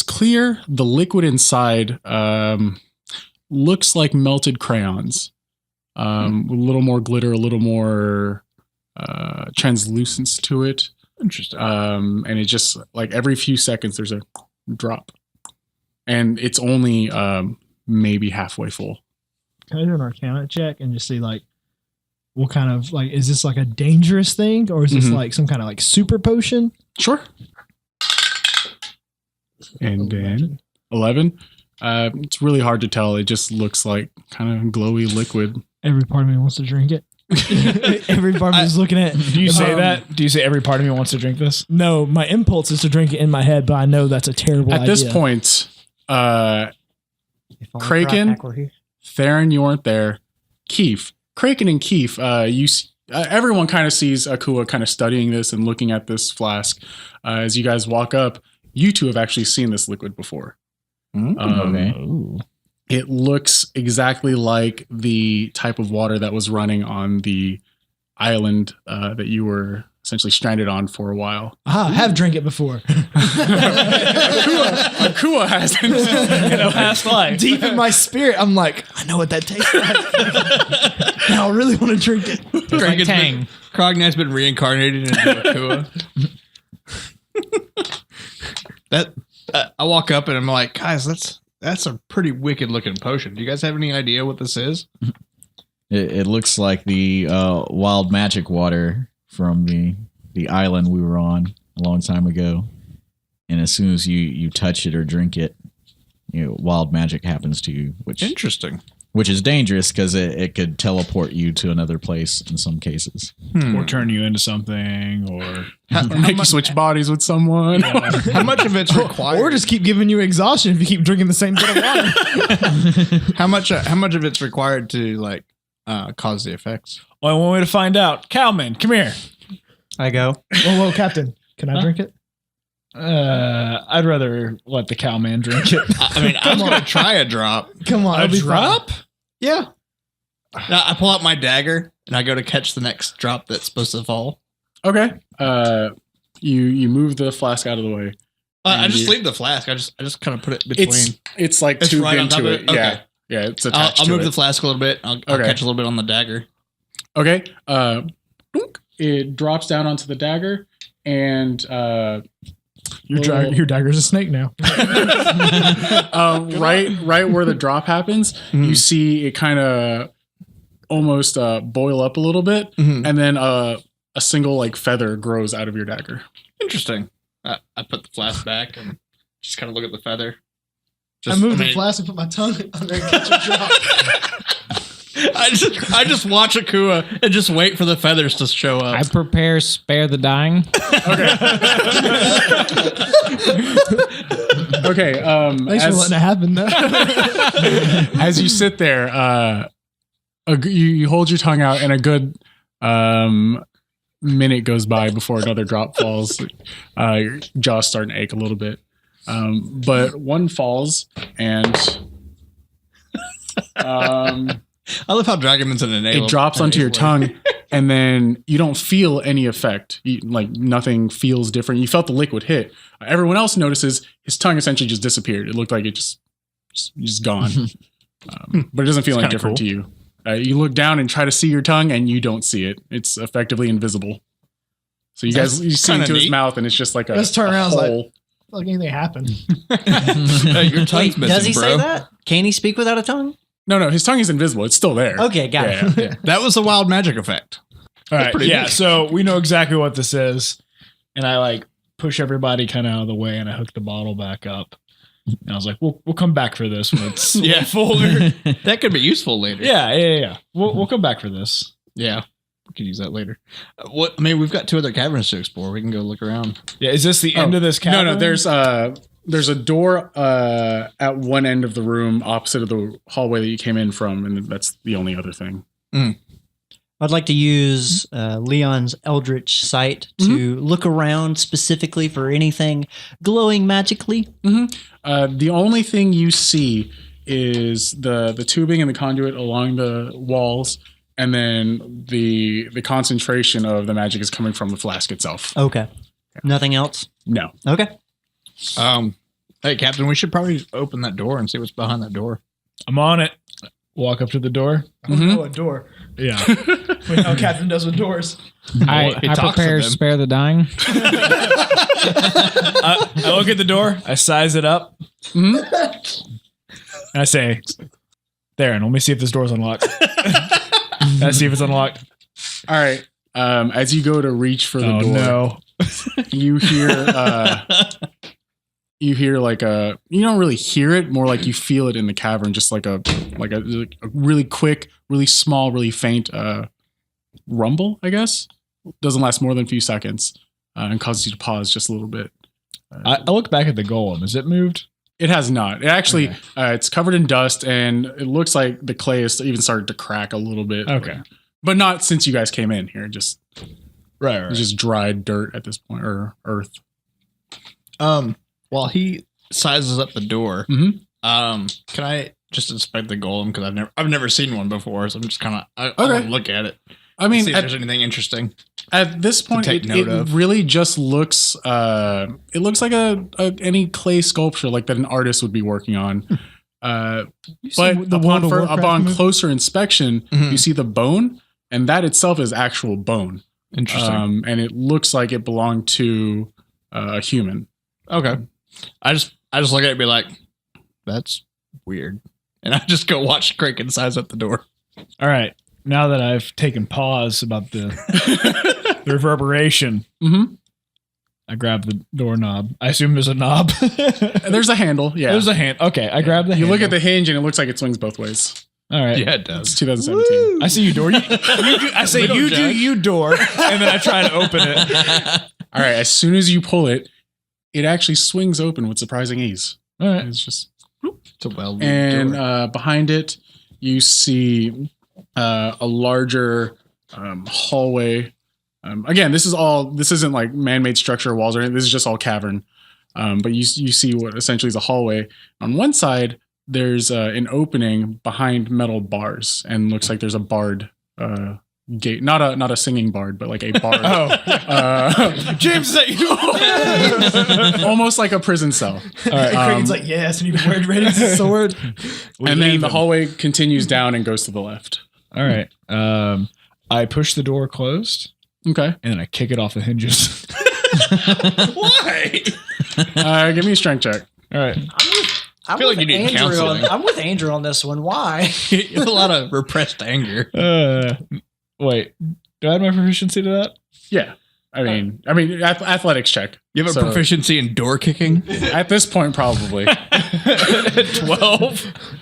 [SPEAKER 4] clear. The liquid inside looks like melted crayons. A little more glitter, a little more translucence to it.
[SPEAKER 1] Interesting.
[SPEAKER 4] And it just like every few seconds there's a drop. And it's only maybe halfway full.
[SPEAKER 2] Can I do an Arcana check and just see like what kind of like is this like a dangerous thing or is this like some kind of like super potion?
[SPEAKER 4] Sure. And then 11. It's really hard to tell. It just looks like kind of glowy liquid.
[SPEAKER 2] Every part of me wants to drink it. Every part of me is looking at.
[SPEAKER 5] Do you say that? Do you say every part of me wants to drink this?
[SPEAKER 2] No, my impulse is to drink it in my head, but I know that's a terrible idea.
[SPEAKER 4] At this point, Kraken, Theron, you weren't there. Keef, Kraken, and Keef. Everyone kind of sees Akua kind of studying this and looking at this flask. As you guys walk up, you two have actually seen this liquid before.
[SPEAKER 9] Okay.
[SPEAKER 4] It looks exactly like the type of water that was running on the island that you were essentially stranded on for a while.
[SPEAKER 2] I have drank it before.
[SPEAKER 4] Akua hasn't.
[SPEAKER 5] In a past life.
[SPEAKER 2] Deep in my spirit, I'm like, I know what that tastes like. Now I really want to drink it.
[SPEAKER 7] Like Tang.
[SPEAKER 8] Crognat's been reincarnated into Akua. That I walk up and I'm like, guys, that's a pretty wicked looking potion. Do you guys have any idea what this is?
[SPEAKER 9] It looks like the wild magic water from the island we were on a long time ago. And as soon as you touch it or drink it, wild magic happens to you, which
[SPEAKER 1] Interesting.
[SPEAKER 9] Which is dangerous because it could teleport you to another place in some cases.
[SPEAKER 5] Or turn you into something, or
[SPEAKER 4] Make you switch bodies with someone.
[SPEAKER 1] How much of it's required?
[SPEAKER 2] Or just keep giving you exhaustion if you keep drinking the same bit of water.
[SPEAKER 1] How much of it's required to like cause the effects?
[SPEAKER 5] well, one way to find out. Cowman, come here.
[SPEAKER 6] I go.
[SPEAKER 2] Whoa, Captain. Can I drink it?
[SPEAKER 5] I'd rather let the cowman drink it.
[SPEAKER 1] I mean, I'm gonna try a drop.
[SPEAKER 2] Come on.
[SPEAKER 5] A
[SPEAKER 2] it'll be
[SPEAKER 5] drop?
[SPEAKER 1] Yeah. Now, I pull out my dagger and I go to catch the next drop that's supposed to fall.
[SPEAKER 4] Okay. You move the flask out of the way.
[SPEAKER 1] I just leave the flask. I just kind of put it between.
[SPEAKER 4] It's like
[SPEAKER 1] It's
[SPEAKER 4] tubed
[SPEAKER 1] right on top
[SPEAKER 4] into
[SPEAKER 1] of
[SPEAKER 4] it.
[SPEAKER 1] it? Okay.
[SPEAKER 4] Yeah. Yeah, it's attached
[SPEAKER 1] I'll
[SPEAKER 4] to
[SPEAKER 1] move
[SPEAKER 4] it.
[SPEAKER 1] the flask a little bit. I'll
[SPEAKER 4] Okay.
[SPEAKER 1] catch a little bit on the dagger.
[SPEAKER 4] Okay. Dunk. It drops down onto the dagger and
[SPEAKER 2] Your dagger's a snake now.
[SPEAKER 4] right where the drop happens, you see it kind of almost boil up a little bit, and then a single like feather grows out of your dagger.
[SPEAKER 1] Interesting. I put the flask back and just kind of look at the feather.
[SPEAKER 2] I moved the flask and put my tongue under and catch a drop.
[SPEAKER 8] I just watch Akua and just wait for the feathers to show up.
[SPEAKER 7] I prepare spare the dying.
[SPEAKER 4] Okay.
[SPEAKER 2] Thanks for letting it happen, though.
[SPEAKER 4] As you sit there, you hold your tongue out, and a good minute goes by before another drop falls. Your jaw's starting to ache a little bit, but one falls, and
[SPEAKER 1] I love how Dragonman's an enabler.
[SPEAKER 4] it drops onto your tongue, and then you don't feel any effect. Like nothing feels different. You felt the liquid hit. Everyone else notices his tongue essentially just disappeared. It looked like it just gone, but it doesn't feel any different to you. You look down and try to see your tongue, and you don't see it. It's effectively invisible. So you see into his mouth, and it's just like a
[SPEAKER 2] Let's turn around.
[SPEAKER 4] hole.
[SPEAKER 2] Like anything happened.
[SPEAKER 8] Your tongue's missing,
[SPEAKER 6] Does he
[SPEAKER 8] bro.
[SPEAKER 6] say that? Can he speak without a tongue?
[SPEAKER 4] No, his tongue is invisible. It's still there.
[SPEAKER 6] Okay, got it.
[SPEAKER 4] Yeah.
[SPEAKER 1] That was the wild magic effect.
[SPEAKER 5] All right,
[SPEAKER 1] pretty
[SPEAKER 5] yeah.
[SPEAKER 1] neat.
[SPEAKER 5] So we know exactly what this is, and I like push everybody kind of out of the way, and I hook the bottle back up. And I was like, "We'll come back for this when it's fuller."
[SPEAKER 8] That could be useful later.
[SPEAKER 5] Yeah. We'll come back for this.
[SPEAKER 1] Yeah. We could use that later. We've got 2 other caverns to explore. We can go look around.
[SPEAKER 5] Yeah, is this the end of this cavern?
[SPEAKER 4] No. There's a door at one end of the room opposite of the hallway that you came in from, and that's the only other thing.
[SPEAKER 6] I'd like to use Leon's Eldritch Sight to look around specifically for anything glowing magically.
[SPEAKER 4] The only thing you see is the tubing and the conduit along the walls, and then the concentration of the magic is coming from the flask itself.
[SPEAKER 6] Okay. Nothing else?
[SPEAKER 4] No.
[SPEAKER 6] Okay.
[SPEAKER 1] Hey, Captain, we should probably open that door and see what's behind that door.
[SPEAKER 5] I'm on it. Walk up to the door.
[SPEAKER 2] Oh, a door.
[SPEAKER 5] Yeah.
[SPEAKER 2] Wait, how Captain does with doors.
[SPEAKER 7] I prepare spare the dying.
[SPEAKER 5] I look at the door. I size it up. And I say, Theron, let me see if this door's unlocked. I see if it's unlocked.
[SPEAKER 4] All right. As you go to reach for the door,
[SPEAKER 5] No.
[SPEAKER 4] you hear like a, you don't really hear it, more like you feel it in the cavern, just like a really quick, really small, really faint rumble, I guess. Doesn't last more than a few seconds and causes you to pause just a little bit.
[SPEAKER 5] I look back at the golem. Is it moved?
[SPEAKER 4] It has not. It actually, it's covered in dust, and it looks like the clay is even started to crack a little bit.
[SPEAKER 5] Okay.
[SPEAKER 4] But not since you guys came in here. Just
[SPEAKER 5] Right.
[SPEAKER 4] it's just dried dirt at this point, or earth.
[SPEAKER 8] While he sizes up the door,
[SPEAKER 4] Mhm.
[SPEAKER 8] can I just inspect the golem? Because I've never seen one before, so I'm just kind of I want to look at it.
[SPEAKER 4] I mean,
[SPEAKER 8] See if there's anything interesting.
[SPEAKER 4] at this point,
[SPEAKER 8] take
[SPEAKER 4] it
[SPEAKER 8] note of.
[SPEAKER 4] really just looks. It looks like any clay sculpture like that an artist would be working on. But upon closer inspection, you see the bone, and that itself is actual bone.
[SPEAKER 8] Interesting.
[SPEAKER 4] And it looks like it belonged to a human.
[SPEAKER 8] Okay. I just look at it and be like, that's weird. And I just go watch Kraken size up the door.
[SPEAKER 5] All right. Now that I've taken pause about the reverberation, I grab the doorknob. I assume there's a knob.
[SPEAKER 4] There's a handle. Yeah.
[SPEAKER 5] There's a hand. Okay. I grab the
[SPEAKER 4] You
[SPEAKER 5] handle.
[SPEAKER 4] look at the hinge and it looks like it swings both ways.
[SPEAKER 5] All right.
[SPEAKER 8] Yeah, it
[SPEAKER 4] It's
[SPEAKER 8] does.
[SPEAKER 4] 2017.
[SPEAKER 5] I see you, door. I say, you do you, door. And then I try to open it.
[SPEAKER 4] All right. As soon as you pull it, it actually swings open with surprising ease.
[SPEAKER 5] All right.
[SPEAKER 4] It's just,
[SPEAKER 8] It's a well
[SPEAKER 4] and behind it, you see a larger hallway. Again, this isn't like man-made structure or walls or anything. This is just all cavern. But you see what essentially is a hallway. On one side, there's an opening behind metal bars, and looks like there's a bard gate. Not a singing bard, but like a bard.
[SPEAKER 5] James, is that you?
[SPEAKER 4] Almost like a prison cell.
[SPEAKER 5] All right.
[SPEAKER 2] Kraken's like, yes, and he ready his sword.
[SPEAKER 4] And then the hallway continues down and goes to the left.
[SPEAKER 5] All right. I push the door closed,
[SPEAKER 4] Okay.
[SPEAKER 5] and then I kick it off the hinges.
[SPEAKER 6] Why?
[SPEAKER 4] Give me a strength check.
[SPEAKER 5] All right.
[SPEAKER 6] I
[SPEAKER 8] feel like you need counseling.
[SPEAKER 6] I'm with Andrew on this one. Why?
[SPEAKER 8] You have a lot of repressed anger.
[SPEAKER 5] Wait. Do I add my proficiency to that?
[SPEAKER 4] Yeah. I mean, athletics check.
[SPEAKER 8] You have a
[SPEAKER 4] So-
[SPEAKER 8] proficiency in door kicking?
[SPEAKER 4] At this point, probably.
[SPEAKER 5] 12.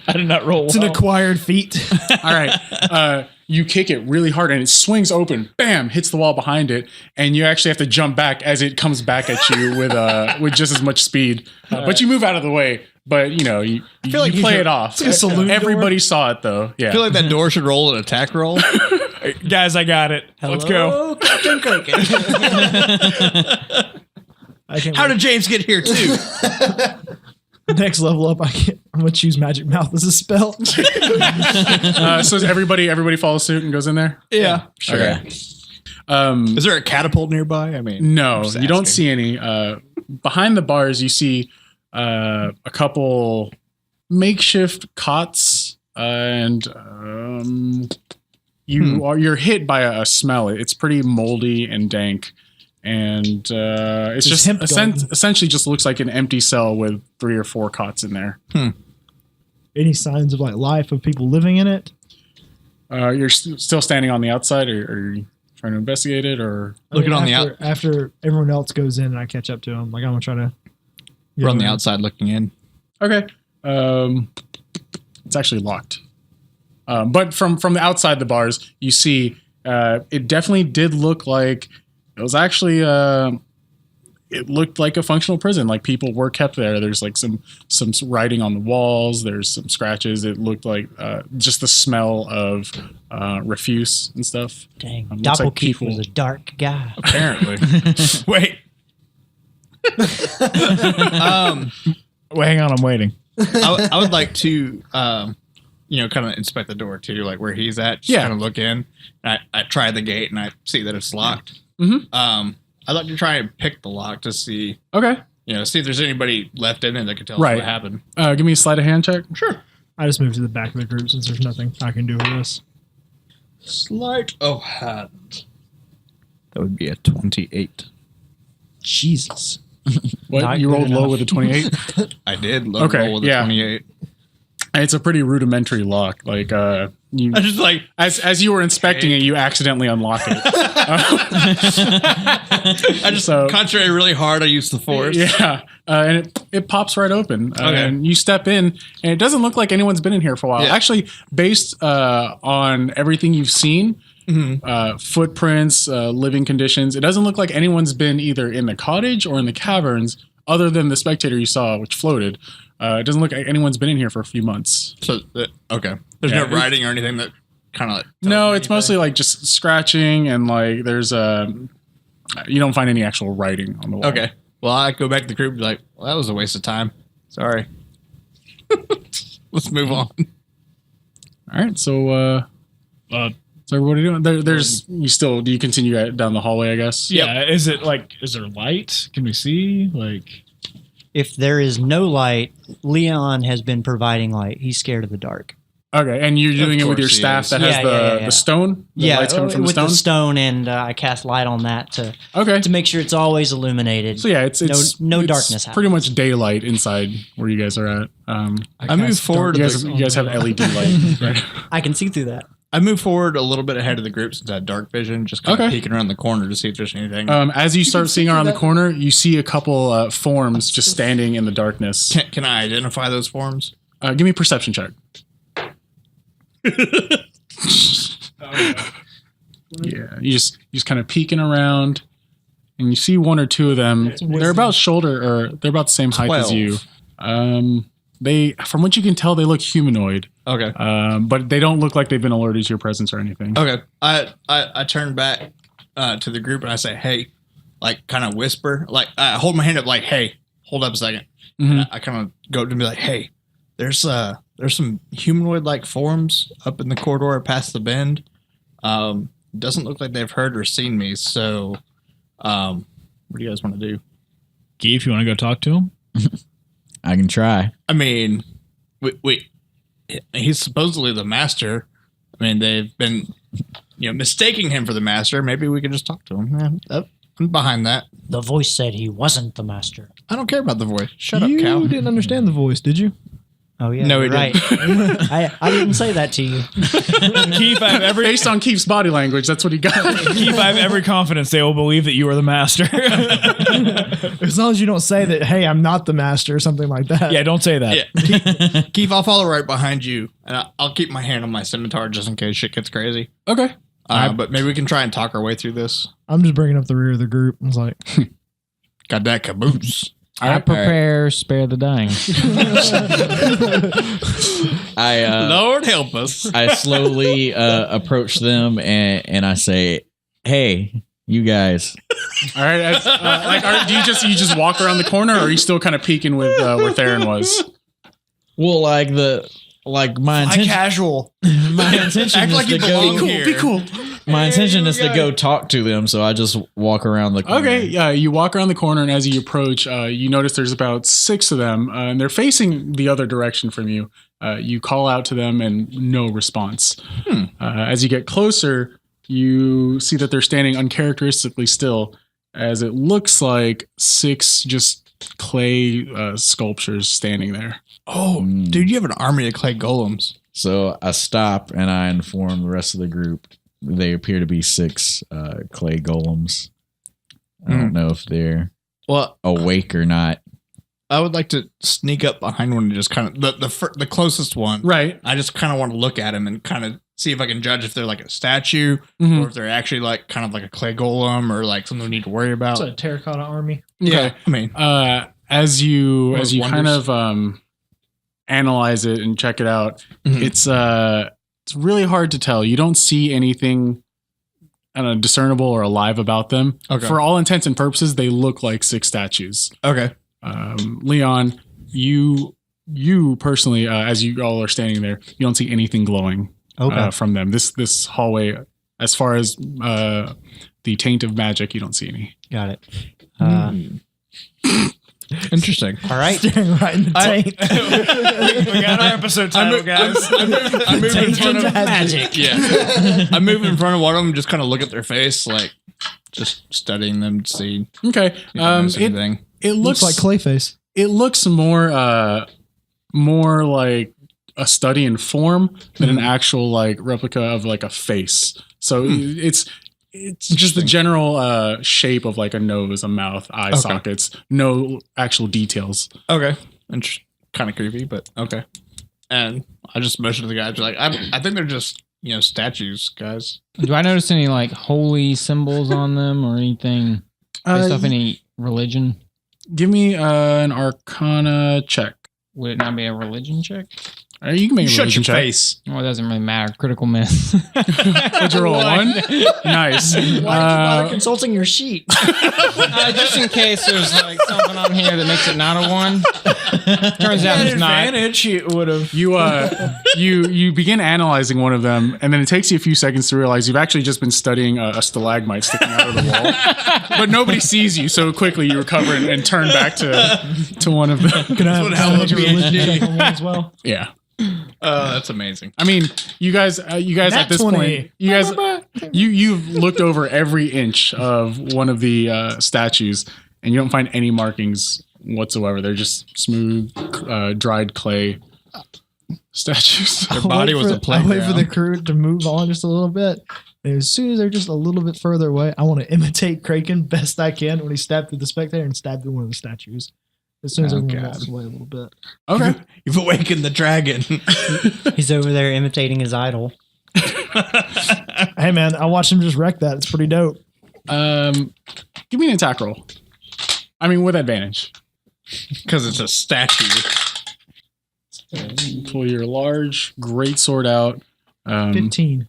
[SPEAKER 5] I did not roll.
[SPEAKER 2] It's an acquired feat.
[SPEAKER 4] All right. You kick it really hard and it swings open. Bam! Hits the wall behind it, and you actually have to jump back as it comes back at you with just as much speed. But you move out of the way. But you
[SPEAKER 8] feel like
[SPEAKER 4] you
[SPEAKER 8] you
[SPEAKER 4] play
[SPEAKER 8] should-
[SPEAKER 4] it off.
[SPEAKER 2] It's like a saloon
[SPEAKER 4] Everybody saw it though. Yeah.
[SPEAKER 8] I feel like that door should roll an attack roll.
[SPEAKER 5] Guys, I got it. Let's go.
[SPEAKER 6] Hello, Captain Kraken.
[SPEAKER 2] I can't
[SPEAKER 8] How did James get here too?
[SPEAKER 2] next level up. I'm gonna choose Magic Mouth as a spell.
[SPEAKER 4] So everybody follows suit and goes in there.
[SPEAKER 2] Yeah.
[SPEAKER 8] Sure.
[SPEAKER 4] Okay.
[SPEAKER 8] Is there a catapult nearby? I mean,
[SPEAKER 4] No,
[SPEAKER 8] just
[SPEAKER 4] you don't
[SPEAKER 8] asking.
[SPEAKER 4] see any. Behind the bars, you see a couple makeshift cots, and you're hit by a smell. It's pretty moldy and dank, and it's
[SPEAKER 2] There's
[SPEAKER 4] just
[SPEAKER 2] hemp going.
[SPEAKER 4] essentially just looks like an empty cell with 3 or 4 cots in there.
[SPEAKER 2] Any signs of like life of people living in it?
[SPEAKER 4] You're still standing on the outside, or are you trying to investigate it, or
[SPEAKER 8] Looking on the
[SPEAKER 2] after everyone else goes in and I catch up to them. Like I'm gonna try to
[SPEAKER 8] we're on the outside looking in.
[SPEAKER 4] okay? It's actually locked. But from the outside the bars, you see it definitely did look like it was actually it looked like a functional prison. Like people were kept there. There's like some writing on the walls. There's some scratches. It looked like just the smell of refuse and stuff.
[SPEAKER 6] Dang,
[SPEAKER 4] looks like
[SPEAKER 6] Doppelganger
[SPEAKER 4] people-
[SPEAKER 6] was a dark guy.
[SPEAKER 4] Apparently,
[SPEAKER 5] Wait. Wait, hang on. I'm waiting.
[SPEAKER 8] I would like to, kind of inspect the door too, like where he's at. Just
[SPEAKER 4] Yeah.
[SPEAKER 8] kind of look in. I try the gate and I see that it's locked.
[SPEAKER 4] Mhm.
[SPEAKER 8] I'd like to try and pick the lock to see,
[SPEAKER 4] okay.
[SPEAKER 8] see if there's anybody left in it that could tell us
[SPEAKER 4] Right.
[SPEAKER 8] what happened.
[SPEAKER 4] Give me a sleight of hand check.
[SPEAKER 8] Sure.
[SPEAKER 2] I just moved to the back of the group since there's nothing I can do with this.
[SPEAKER 8] Sleight of hand. That would be a 28.
[SPEAKER 2] Jesus.
[SPEAKER 4] What?
[SPEAKER 6] Not
[SPEAKER 4] You
[SPEAKER 6] good
[SPEAKER 4] rolled low
[SPEAKER 6] enough.
[SPEAKER 4] with a 28?
[SPEAKER 8] I did.
[SPEAKER 4] Okay,
[SPEAKER 8] Roll with a
[SPEAKER 4] yeah.
[SPEAKER 8] 28.
[SPEAKER 4] It's a pretty rudimentary lock. Like, you,
[SPEAKER 8] I just like,
[SPEAKER 4] as you were inspecting it, you accidentally unlock it.
[SPEAKER 8] I just concentrated really hard. I used the force.
[SPEAKER 4] Yeah, and it pops right open.
[SPEAKER 8] Okay.
[SPEAKER 4] And you step in, and it doesn't look like anyone's been in here for a while.
[SPEAKER 8] Yeah.
[SPEAKER 4] Actually, based on everything you've seen, footprints, living conditions, it doesn't look like anyone's been either in the cottage or in the caverns, other than the spectator you saw, which floated. It doesn't look like anyone's been in here for a few months.
[SPEAKER 8] So, okay. There's
[SPEAKER 4] Yeah.
[SPEAKER 8] no writing or anything that kind of like.
[SPEAKER 4] No, it's mostly like just scratching, and like there's you don't find any actual writing on the wall.
[SPEAKER 8] Okay. Well, I go back to the group and be like, well, that was a waste of time. Sorry. Let's move on.
[SPEAKER 4] All right. So, so everybody doing? There's you still? Do you continue down the hallway? I guess.
[SPEAKER 5] Yeah. Is it like? Is there light? Can we see? Like.
[SPEAKER 6] If there is no light, Leon has been providing light. He's scared of the dark.
[SPEAKER 4] Okay, and you're doing it with your
[SPEAKER 8] course he
[SPEAKER 4] staff
[SPEAKER 8] is.
[SPEAKER 4] that has the stone. The light's coming from the
[SPEAKER 6] with
[SPEAKER 4] stone.
[SPEAKER 6] the stone, and I cast light on that
[SPEAKER 4] Okay.
[SPEAKER 6] to make sure it's always illuminated.
[SPEAKER 4] So yeah, it's
[SPEAKER 6] no
[SPEAKER 4] it's
[SPEAKER 6] darkness happens.
[SPEAKER 4] Pretty much daylight inside where you guys are at.
[SPEAKER 8] I move forward.
[SPEAKER 4] You guys have LED light, right?
[SPEAKER 6] I can see through that.
[SPEAKER 8] I move forward a little bit ahead of the group since I had dark vision, just kind of
[SPEAKER 4] Okay.
[SPEAKER 8] peeking around the corner to see if there's anything.
[SPEAKER 4] As you start seeing around the corner, you see a couple forms just standing in the darkness.
[SPEAKER 8] Can I identify those forms?
[SPEAKER 4] Give me a perception check. Yeah, you just kind of peeking around, and you see one or two of them. They're about they're about the same height as
[SPEAKER 8] 12.
[SPEAKER 4] you. They, from what you can tell, they look humanoid.
[SPEAKER 8] Okay.
[SPEAKER 4] But they don't look like they've been alerted to your presence or anything.
[SPEAKER 8] Okay. I turn back to the group and I say, hey, like kind of whisper, like I hold my hand up like, hey, hold up a second. And I kind of go to be like, hey, there's some humanoid like forms up in the corridor past the bend. Doesn't look like they've heard or seen me. So what do you guys want to do?
[SPEAKER 5] Keef, you want to go talk to him?
[SPEAKER 9] I can try.
[SPEAKER 8] I mean, wait, he's supposedly the master. I mean, they've been, mistaking him for the master. Maybe we could just talk to him. I'm behind that.
[SPEAKER 6] The voice said he wasn't the master.
[SPEAKER 8] I don't care about the voice. Shut up,
[SPEAKER 2] You
[SPEAKER 8] cow.
[SPEAKER 2] didn't understand the voice, did you?
[SPEAKER 6] Oh yeah,
[SPEAKER 8] No, he
[SPEAKER 6] you're right. I didn't say that to you.
[SPEAKER 5] Keef, I have
[SPEAKER 4] Based on Keef's body language, that's what he got.
[SPEAKER 5] Keef, I have every confidence they will believe that you are the master.
[SPEAKER 2] As long as you don't say that, hey, I'm not the master or something like that.
[SPEAKER 5] Yeah, don't say that.
[SPEAKER 8] Yeah. Keef, I'll follow right behind you, and I'll keep my hand on my scimitar just in case shit gets crazy.
[SPEAKER 4] Okay.
[SPEAKER 8] But maybe we can try and talk our way through this.
[SPEAKER 2] I'm just bringing up the rear of the group. I was like,
[SPEAKER 8] Got that caboose.
[SPEAKER 7] I prepare, spare the dying.
[SPEAKER 8] Lord help us.
[SPEAKER 9] I slowly approach them and I say, "Hey, you guys."
[SPEAKER 4] All right. Do you just walk around the corner, or are you still kind of peeking with where Theron was?
[SPEAKER 9] Well, my intention.
[SPEAKER 6] Casual.
[SPEAKER 9] My intention
[SPEAKER 8] Act
[SPEAKER 9] is
[SPEAKER 8] like
[SPEAKER 9] to
[SPEAKER 8] you
[SPEAKER 9] go.
[SPEAKER 8] belong here.
[SPEAKER 4] Be cool.
[SPEAKER 9] My intention is to go talk to them, so I just walk around the corner.
[SPEAKER 4] Okay, yeah, you walk around the corner, and as you approach, you notice there's about 6 of them, and they're facing the other direction from you. You call out to them, and no response. As you get closer, you see that they're standing uncharacteristically still, as it looks like 6 just clay sculptures standing there.
[SPEAKER 8] Oh, dude, you have an army of clay golems.
[SPEAKER 9] So I stop and I inform the rest of the group. They appear to be 6 clay golems. I don't know if they're awake or not.
[SPEAKER 8] I would like to sneak up behind one and just kind of the closest one.
[SPEAKER 4] Right.
[SPEAKER 8] I just kind of want to look at him and kind of see if I can judge if they're like a statue or if they're actually like kind of like a clay golem or like something we need to worry about.
[SPEAKER 2] it's a terracotta army.
[SPEAKER 8] Yeah, I mean,
[SPEAKER 4] As you
[SPEAKER 8] Those
[SPEAKER 4] kind
[SPEAKER 8] wonders.
[SPEAKER 4] of analyze it and check it out, it's really hard to tell. You don't see anything discernible or alive about them.
[SPEAKER 8] Okay.
[SPEAKER 4] For all intents and purposes, they look like 6 statues.
[SPEAKER 8] okay.
[SPEAKER 4] Leon, you personally, as you all are standing there, you don't see anything glowing from them. This hallway, as far as the taint of magic, you don't see any.
[SPEAKER 6] Got it.
[SPEAKER 1] Interesting.
[SPEAKER 6] All right.
[SPEAKER 2] Staring right in the taint.
[SPEAKER 5] We got our episode title, guys.
[SPEAKER 1] I move in front of
[SPEAKER 2] Magic.
[SPEAKER 1] Yeah. I move in front of one of them, just kind of look at their face, like just studying them to see
[SPEAKER 4] Okay.
[SPEAKER 1] if I miss anything.
[SPEAKER 4] It
[SPEAKER 2] Looks like Clayface.
[SPEAKER 4] It looks more like a study in form than an actual like replica of like a face. So it's just the general shape of like a nose, a mouth, eye sockets. No actual details.
[SPEAKER 1] Okay. Kind of creepy, but okay. And I just motioned to the guys, like, I think they're just, statues, guys.
[SPEAKER 7] Do I notice any like holy symbols on them or anything based off any religion?
[SPEAKER 4] Give me an Arcana check.
[SPEAKER 7] Would it not be a religion check?
[SPEAKER 4] You can make a
[SPEAKER 1] Shut
[SPEAKER 4] religion
[SPEAKER 1] your
[SPEAKER 4] check.
[SPEAKER 1] face.
[SPEAKER 7] Well, it doesn't really matter. Critical miss.
[SPEAKER 4] Would you roll a 1? Nice.
[SPEAKER 6] Why did you bother consulting your sheet?
[SPEAKER 7] Just in case there's like something on here that makes it not a 1. Turns out it's not.
[SPEAKER 5] Advantage, it would have.
[SPEAKER 4] You begin analyzing one of them, and then it takes you a few seconds to realize you've actually just been studying a stalagmite sticking out of the wall. But nobody sees you, so quickly you recover and turn back to one of them.
[SPEAKER 2] Can I have a religion check on one as well?
[SPEAKER 4] Yeah.
[SPEAKER 1] That's amazing.
[SPEAKER 4] I mean, you guys at this
[SPEAKER 2] 20.
[SPEAKER 4] point, you've looked over every inch of one of the statues, and you don't find any markings whatsoever. They're just smooth, dried clay statues.
[SPEAKER 1] Their body was a
[SPEAKER 2] I wait for
[SPEAKER 1] playground.
[SPEAKER 2] the crew to move on just a little bit. And as soon as they're just a little bit further away, I want to imitate Kraken best I can when he stabbed through the spectator and stabbed through one of the statues. As soon as everyone walks away a little bit.
[SPEAKER 4] Okay.
[SPEAKER 1] You've awakened the dragon.
[SPEAKER 6] He's over there imitating his idol.
[SPEAKER 2] Hey man, I watched him just wreck that. It's pretty dope.
[SPEAKER 4] Give me an attack roll. I mean, with advantage.
[SPEAKER 1] Because it's a statue.
[SPEAKER 4] Pull your large great sword out.
[SPEAKER 2] 15.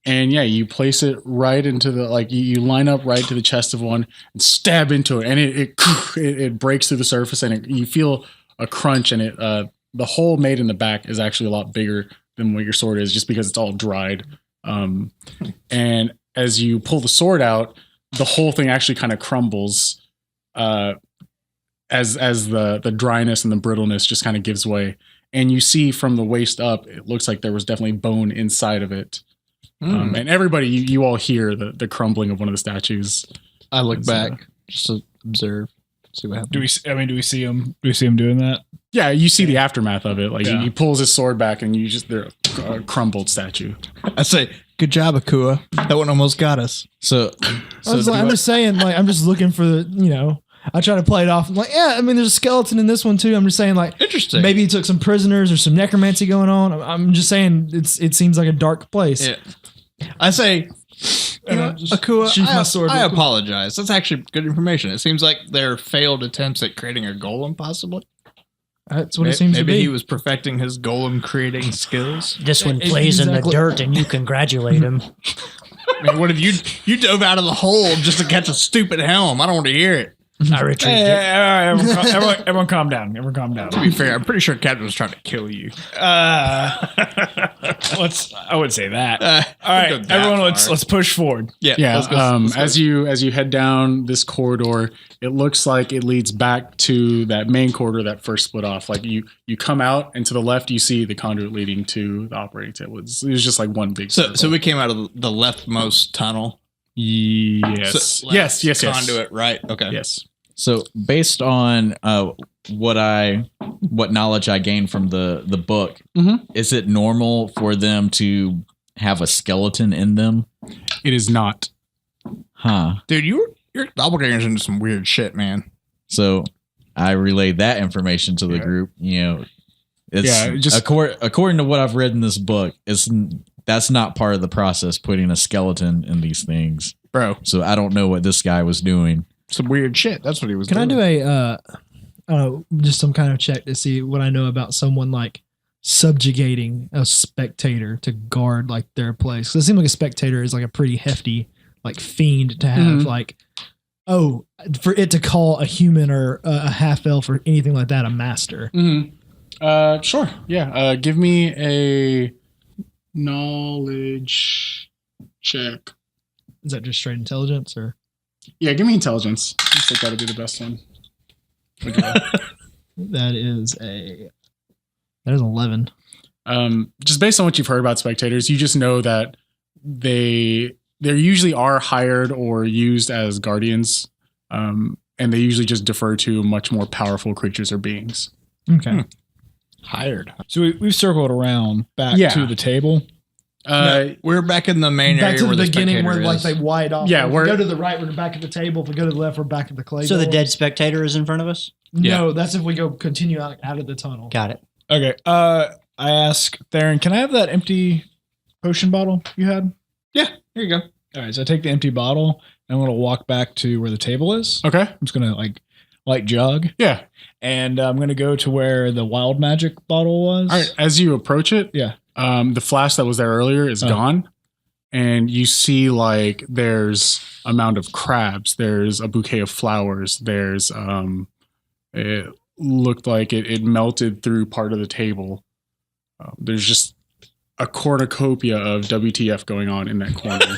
[SPEAKER 4] And yeah, you place it right into the you line up right to the chest of one and stab into it, and it breaks through the surface, and you feel a crunch, and the hole made in the back is actually a lot bigger than what your sword is, just because it's all dried. And as you pull the sword out, the whole thing actually kind of crumbles, as the dryness and the brittleness just kind of gives way, and you see from the waist up, it looks like there was definitely bone inside of it. And everybody, you all hear the crumbling of one of the statues.
[SPEAKER 1] I look back just to observe, see what happens.
[SPEAKER 5] Do we see him? Do we see him doing that?
[SPEAKER 4] Yeah, you see the aftermath of it. Like
[SPEAKER 5] Yeah.
[SPEAKER 4] he pulls his sword back, and they're a crumbled statue.
[SPEAKER 1] I say, good job, Akua. That one almost got us.
[SPEAKER 9] So
[SPEAKER 2] I'm just saying, like, I'm just looking for the, I try to play it off. I'm like, yeah, I mean, there's a skeleton in this one too. I'm just saying, like,
[SPEAKER 1] Interesting.
[SPEAKER 2] maybe he took some prisoners or some necromancy going on. I'm just saying, it seems like a dark place.
[SPEAKER 1] Yeah. I say, Akua,
[SPEAKER 2] sheath my sword
[SPEAKER 1] I
[SPEAKER 2] real quick.
[SPEAKER 1] apologize. That's actually good information. It seems like they're failed attempts at creating a golem, possibly.
[SPEAKER 2] That's what it seems to be.
[SPEAKER 1] Maybe he was perfecting his golem creating skills.
[SPEAKER 6] This one plays in the
[SPEAKER 2] Exactly.
[SPEAKER 6] dirt and you congratulate him.
[SPEAKER 1] I mean, what if you dove out of the hole just to catch a stupid helm? I don't want to hear it.
[SPEAKER 6] I retrieved
[SPEAKER 5] Hey,
[SPEAKER 6] it.
[SPEAKER 5] all right, everyone calm down. Everyone calm down.
[SPEAKER 1] To be fair, I'm pretty sure Captain was trying to kill you.
[SPEAKER 5] I would say that.
[SPEAKER 1] All
[SPEAKER 5] All right, everyone, let's push forward.
[SPEAKER 4] Yeah.
[SPEAKER 1] Let's go.
[SPEAKER 4] As you head down this corridor, it looks like it leads back to that main corridor that first split off. Like you come out, and to the left you see the conduit leading to the operating table. It was just like one big circle.
[SPEAKER 1] So we came out of the leftmost tunnel.
[SPEAKER 4] Yes.
[SPEAKER 1] So
[SPEAKER 4] yes.
[SPEAKER 1] Conduit, right? Okay.
[SPEAKER 4] Yes.
[SPEAKER 9] So based on what knowledge I gained from the book, is it normal for them to have a skeleton in them?
[SPEAKER 4] It is not.
[SPEAKER 9] Huh.
[SPEAKER 1] Dude, your doppelganger's into some weird shit, man.
[SPEAKER 9] So I relayed that information to the group. It's according to what I've read in this book, that's not part of the process, putting a skeleton in these things.
[SPEAKER 1] Bro,
[SPEAKER 9] So I don't know what this guy was doing.
[SPEAKER 1] some weird shit. That's what he was
[SPEAKER 2] Can
[SPEAKER 1] doing.
[SPEAKER 2] I do just some kind of check to see what I know about someone like subjugating a spectator to guard like their place? 'Cause it seems like a spectator is like a pretty hefty like fiend to have like, for it to call a human or a half elf or anything like that a master.
[SPEAKER 4] Sure. Yeah. Give me a knowledge check.
[SPEAKER 2] Is that just straight intelligence or?
[SPEAKER 4] Yeah, give me intelligence. I think that'll be the best one.
[SPEAKER 2] That is 11.
[SPEAKER 4] Just based on what you've heard about spectators, you just know that they usually are hired or used as guardians, and they usually just defer to much more powerful creatures or beings.
[SPEAKER 2] Okay.
[SPEAKER 1] Hired.
[SPEAKER 5] So we've circled around back
[SPEAKER 4] Yeah.
[SPEAKER 5] to the table.
[SPEAKER 8] We're back in the main
[SPEAKER 2] Back
[SPEAKER 8] area
[SPEAKER 2] to the
[SPEAKER 8] where the
[SPEAKER 2] beginning where
[SPEAKER 8] spectator
[SPEAKER 2] like
[SPEAKER 8] is.
[SPEAKER 2] they wide off.
[SPEAKER 4] Yeah,
[SPEAKER 2] If
[SPEAKER 4] we're-
[SPEAKER 2] we go to the right, we're back at the table. If we go to the left, we're back at the clay.
[SPEAKER 6] So the
[SPEAKER 2] bowl.
[SPEAKER 6] dead spectator is in front of us?
[SPEAKER 2] No, that's if we go continue out of the tunnel.
[SPEAKER 6] Got it.
[SPEAKER 5] Okay. I ask Theron, can I have that empty potion bottle you had?
[SPEAKER 8] Here you go.
[SPEAKER 5] All right. So I take the empty bottle and I'm going to walk back to where the table is.
[SPEAKER 4] Okay.
[SPEAKER 5] I'm just going to light jug.
[SPEAKER 4] Yeah.
[SPEAKER 5] And I'm going to go to where the wild magic bottle was.
[SPEAKER 4] All right. As you approach it,
[SPEAKER 5] Yeah.
[SPEAKER 4] the flash that was there earlier is gone, and you see like there's a mound of crabs. There's a bouquet of flowers. There's it looked like it melted through part of the table. There's just a cornucopia of WTF going on in that corner.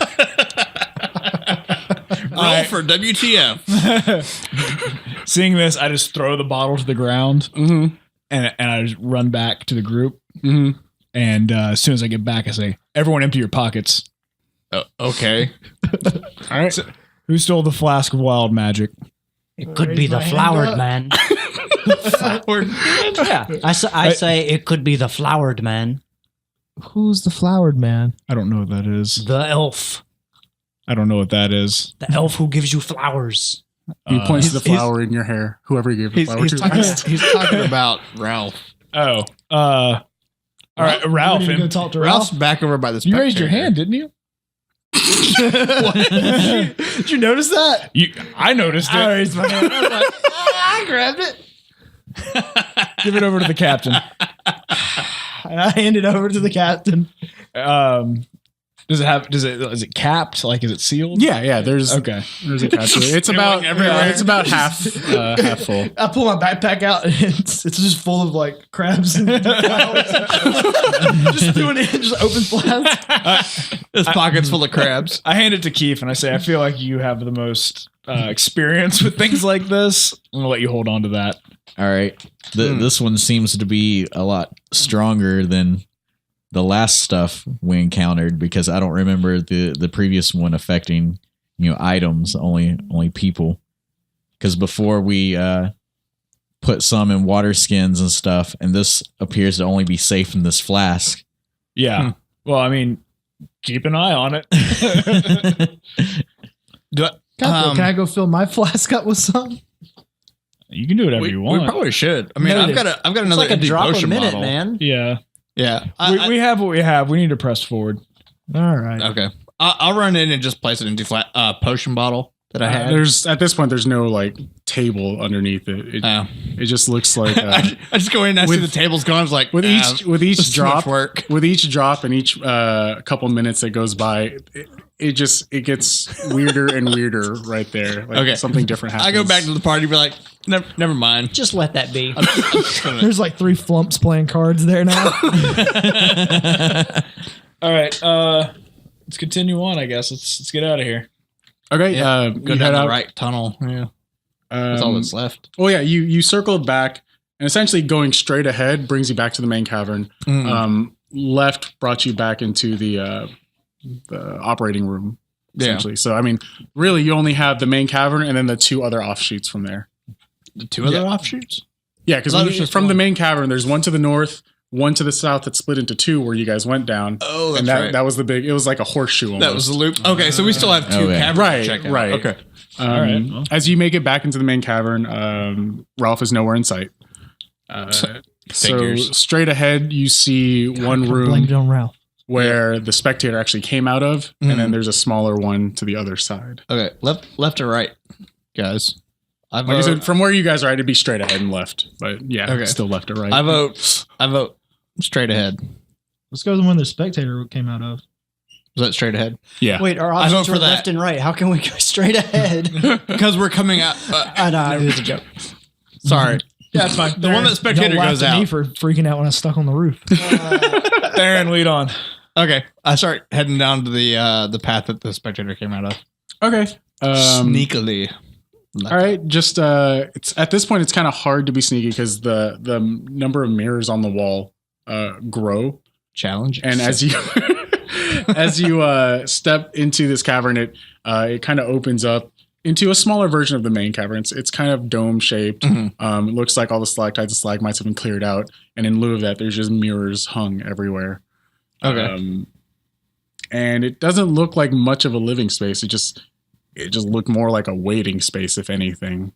[SPEAKER 8] Roll for WTF.
[SPEAKER 5] Seeing this, I just throw the bottle to the ground
[SPEAKER 4] Mm-hmm.
[SPEAKER 5] and I just run back to the group.
[SPEAKER 4] Mm-hmm.
[SPEAKER 5] And as soon as I get back, I say, everyone empty your pockets.
[SPEAKER 8] Okay.
[SPEAKER 4] All right.
[SPEAKER 5] Who stole the flask of wild magic?
[SPEAKER 6] It could
[SPEAKER 2] Raise
[SPEAKER 6] be the
[SPEAKER 2] my hand
[SPEAKER 6] flowered
[SPEAKER 2] up.
[SPEAKER 6] man. Yeah. I say it could be the flowered man.
[SPEAKER 2] Who's the flowered man?
[SPEAKER 5] I don't know what that is.
[SPEAKER 6] The elf.
[SPEAKER 5] I don't know what that is.
[SPEAKER 6] The elf who gives you flowers.
[SPEAKER 4] He points to the
[SPEAKER 8] he's-
[SPEAKER 4] flower in your hair. Whoever you gave the flower to.
[SPEAKER 8] He's talking about Ralph.
[SPEAKER 5] Oh. All right, Ralph.
[SPEAKER 2] We need to go talk to
[SPEAKER 8] Ralph's
[SPEAKER 2] Ralph.
[SPEAKER 8] back over by the
[SPEAKER 5] You
[SPEAKER 8] spectator.
[SPEAKER 5] raised your hand, didn't you?
[SPEAKER 2] Did you notice that?
[SPEAKER 5] I noticed
[SPEAKER 2] I
[SPEAKER 5] it.
[SPEAKER 2] raised my hand. I was like, I grabbed it.
[SPEAKER 5] Give it over to the captain.
[SPEAKER 2] And I handed it over to the captain.
[SPEAKER 5] Is it capped? Like, is it sealed?
[SPEAKER 4] Yeah. There's
[SPEAKER 5] Okay.
[SPEAKER 4] a catch to it. It's about
[SPEAKER 8] everywhere.
[SPEAKER 4] It's about half full.
[SPEAKER 2] I pull my backpack out and it's just full of like crabs and flowers. Just doing it, just open flask.
[SPEAKER 8] His pocket's full of crabs.
[SPEAKER 5] I hand it to Keef and I say, I feel like you have the most experience with things like this. I'm gonna let you hold on to that.
[SPEAKER 9] All right. This one seems to be a lot stronger than the last stuff we encountered, because I don't remember the previous one affecting, items, only people. Because before we put some in water skins and stuff, and this appears to only be safe in this flask.
[SPEAKER 5] Yeah. Well, I mean, keep an eye on it.
[SPEAKER 2] Captain, can I go fill my flask up with some?
[SPEAKER 5] You can do whatever
[SPEAKER 8] We
[SPEAKER 5] you want.
[SPEAKER 8] probably should. I mean, I've got
[SPEAKER 6] It's
[SPEAKER 8] another
[SPEAKER 6] like a
[SPEAKER 8] empty
[SPEAKER 6] drop a
[SPEAKER 8] potion
[SPEAKER 6] minute,
[SPEAKER 8] bottle.
[SPEAKER 6] man.
[SPEAKER 5] Yeah.
[SPEAKER 8] Yeah.
[SPEAKER 5] We have what we have. We need to press forward.
[SPEAKER 2] All right.
[SPEAKER 8] Okay. I'll run in and just place an empty potion bottle that I had.
[SPEAKER 4] There's at this point there's no like table underneath it. It just looks like
[SPEAKER 8] I just go in and I see
[SPEAKER 4] with-
[SPEAKER 8] the table's gone. I was like,
[SPEAKER 4] with each
[SPEAKER 8] this is too much
[SPEAKER 4] drop
[SPEAKER 8] work.
[SPEAKER 4] with each drop and each couple minutes that goes by, it gets weirder and weirder right there. Like
[SPEAKER 8] Okay.
[SPEAKER 4] something different happens.
[SPEAKER 8] I go back to the party and be like, never mind.
[SPEAKER 6] Just let that be.
[SPEAKER 8] I'm just gonna-
[SPEAKER 2] There's like 3 flumps playing cards there now.
[SPEAKER 5] All right. Let's continue on, I guess. Let's get out of here.
[SPEAKER 4] Okay.
[SPEAKER 8] go
[SPEAKER 4] you
[SPEAKER 8] down
[SPEAKER 4] head
[SPEAKER 8] the
[SPEAKER 4] out.
[SPEAKER 8] right tunnel. Yeah. That's all that's left.
[SPEAKER 4] Oh yeah, you circled back, and essentially going straight ahead brings you back to the main cavern. Left brought you back into the operating room. Essentially, so I mean, really, you only have the main cavern and then the 2 other offshoots from there.
[SPEAKER 8] The 2 other offshoots?
[SPEAKER 4] Yeah,
[SPEAKER 8] I thought it was
[SPEAKER 4] because
[SPEAKER 8] just
[SPEAKER 4] from the
[SPEAKER 8] one.
[SPEAKER 4] main cavern, there's one to the north, one to the south that split into 2 where you guys went down.
[SPEAKER 8] Oh, that's
[SPEAKER 4] and that
[SPEAKER 8] right.
[SPEAKER 4] that was the big. It was like a horseshoe. Almost.
[SPEAKER 8] That was the loop. Okay, so we still have 2
[SPEAKER 9] Okay.
[SPEAKER 8] caverns
[SPEAKER 4] Right,
[SPEAKER 8] to check out.
[SPEAKER 4] right.
[SPEAKER 8] Okay.
[SPEAKER 5] All right, well.
[SPEAKER 4] As you make it back into the main cavern, Ralph is nowhere in sight. So
[SPEAKER 8] Figures.
[SPEAKER 4] straight ahead, you see one
[SPEAKER 2] Blamed
[SPEAKER 4] room
[SPEAKER 2] it on Ralph.
[SPEAKER 4] where the spectator actually came out of, and then there's a smaller one to the other side.
[SPEAKER 8] Okay, left or right, guys? I
[SPEAKER 4] Like I
[SPEAKER 8] vote,
[SPEAKER 4] said, from where you guys are, it'd be straight ahead and left, but yeah,
[SPEAKER 8] Okay.
[SPEAKER 4] still left or right.
[SPEAKER 8] I vote straight ahead.
[SPEAKER 2] Let's go to the one the spectator came out of.
[SPEAKER 8] Was that straight ahead?
[SPEAKER 4] yeah.
[SPEAKER 6] Wait, our
[SPEAKER 8] I vote
[SPEAKER 6] options
[SPEAKER 8] for
[SPEAKER 6] are
[SPEAKER 8] that.
[SPEAKER 6] left and right. How can we go straight ahead?
[SPEAKER 8] Because we're coming out.
[SPEAKER 6] I know, it was a joke.
[SPEAKER 8] Sorry.
[SPEAKER 5] Yeah, that's fine.
[SPEAKER 8] The one that spectator
[SPEAKER 2] Y'all
[SPEAKER 8] goes
[SPEAKER 2] laughed at me
[SPEAKER 8] out.
[SPEAKER 2] for freaking out when I was stuck on the roof.
[SPEAKER 5] Theron, lead on.
[SPEAKER 8] Okay, I start heading down to the path that the spectator came out of.
[SPEAKER 4] Okay.
[SPEAKER 8] Sneakily.
[SPEAKER 4] All right, just it's at this point it's kind of hard to be sneaky because the number of mirrors on the wall grow.
[SPEAKER 8] Challenge.
[SPEAKER 4] And as you step into this cavern, it kind of opens up into a smaller version of the main cavern. It's kind of dome shaped. It looks like all the stalactites and stalagmites have been cleared out, and in lieu of that, there's just mirrors hung everywhere.
[SPEAKER 8] Okay.
[SPEAKER 4] And it doesn't look like much of a living space. It just looked more like a waiting space, if anything.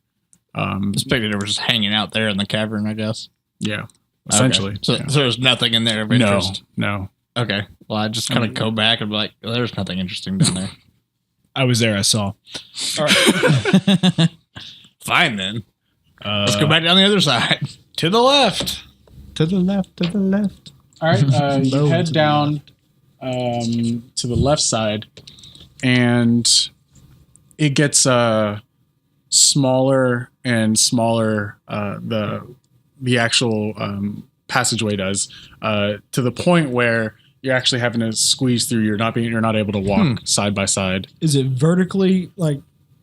[SPEAKER 8] Just figured they were just hanging out there in the cavern, I guess.
[SPEAKER 4] Yeah, essentially.
[SPEAKER 8] Okay. So there's nothing in there of interest?
[SPEAKER 4] No.
[SPEAKER 8] Okay. Well, I just kind of go back and be like, well, there's nothing interesting down there.
[SPEAKER 5] I was there. I saw.
[SPEAKER 8] All right. Fine, then. Let's go back down the other side.
[SPEAKER 5] To the left.
[SPEAKER 2] To the left. To the left.
[SPEAKER 4] All right. You head down to the left side, and it gets smaller and smaller. The actual passageway does to the point where you're actually having to squeeze through. You're not able to walk side by side.
[SPEAKER 2] Is it vertically like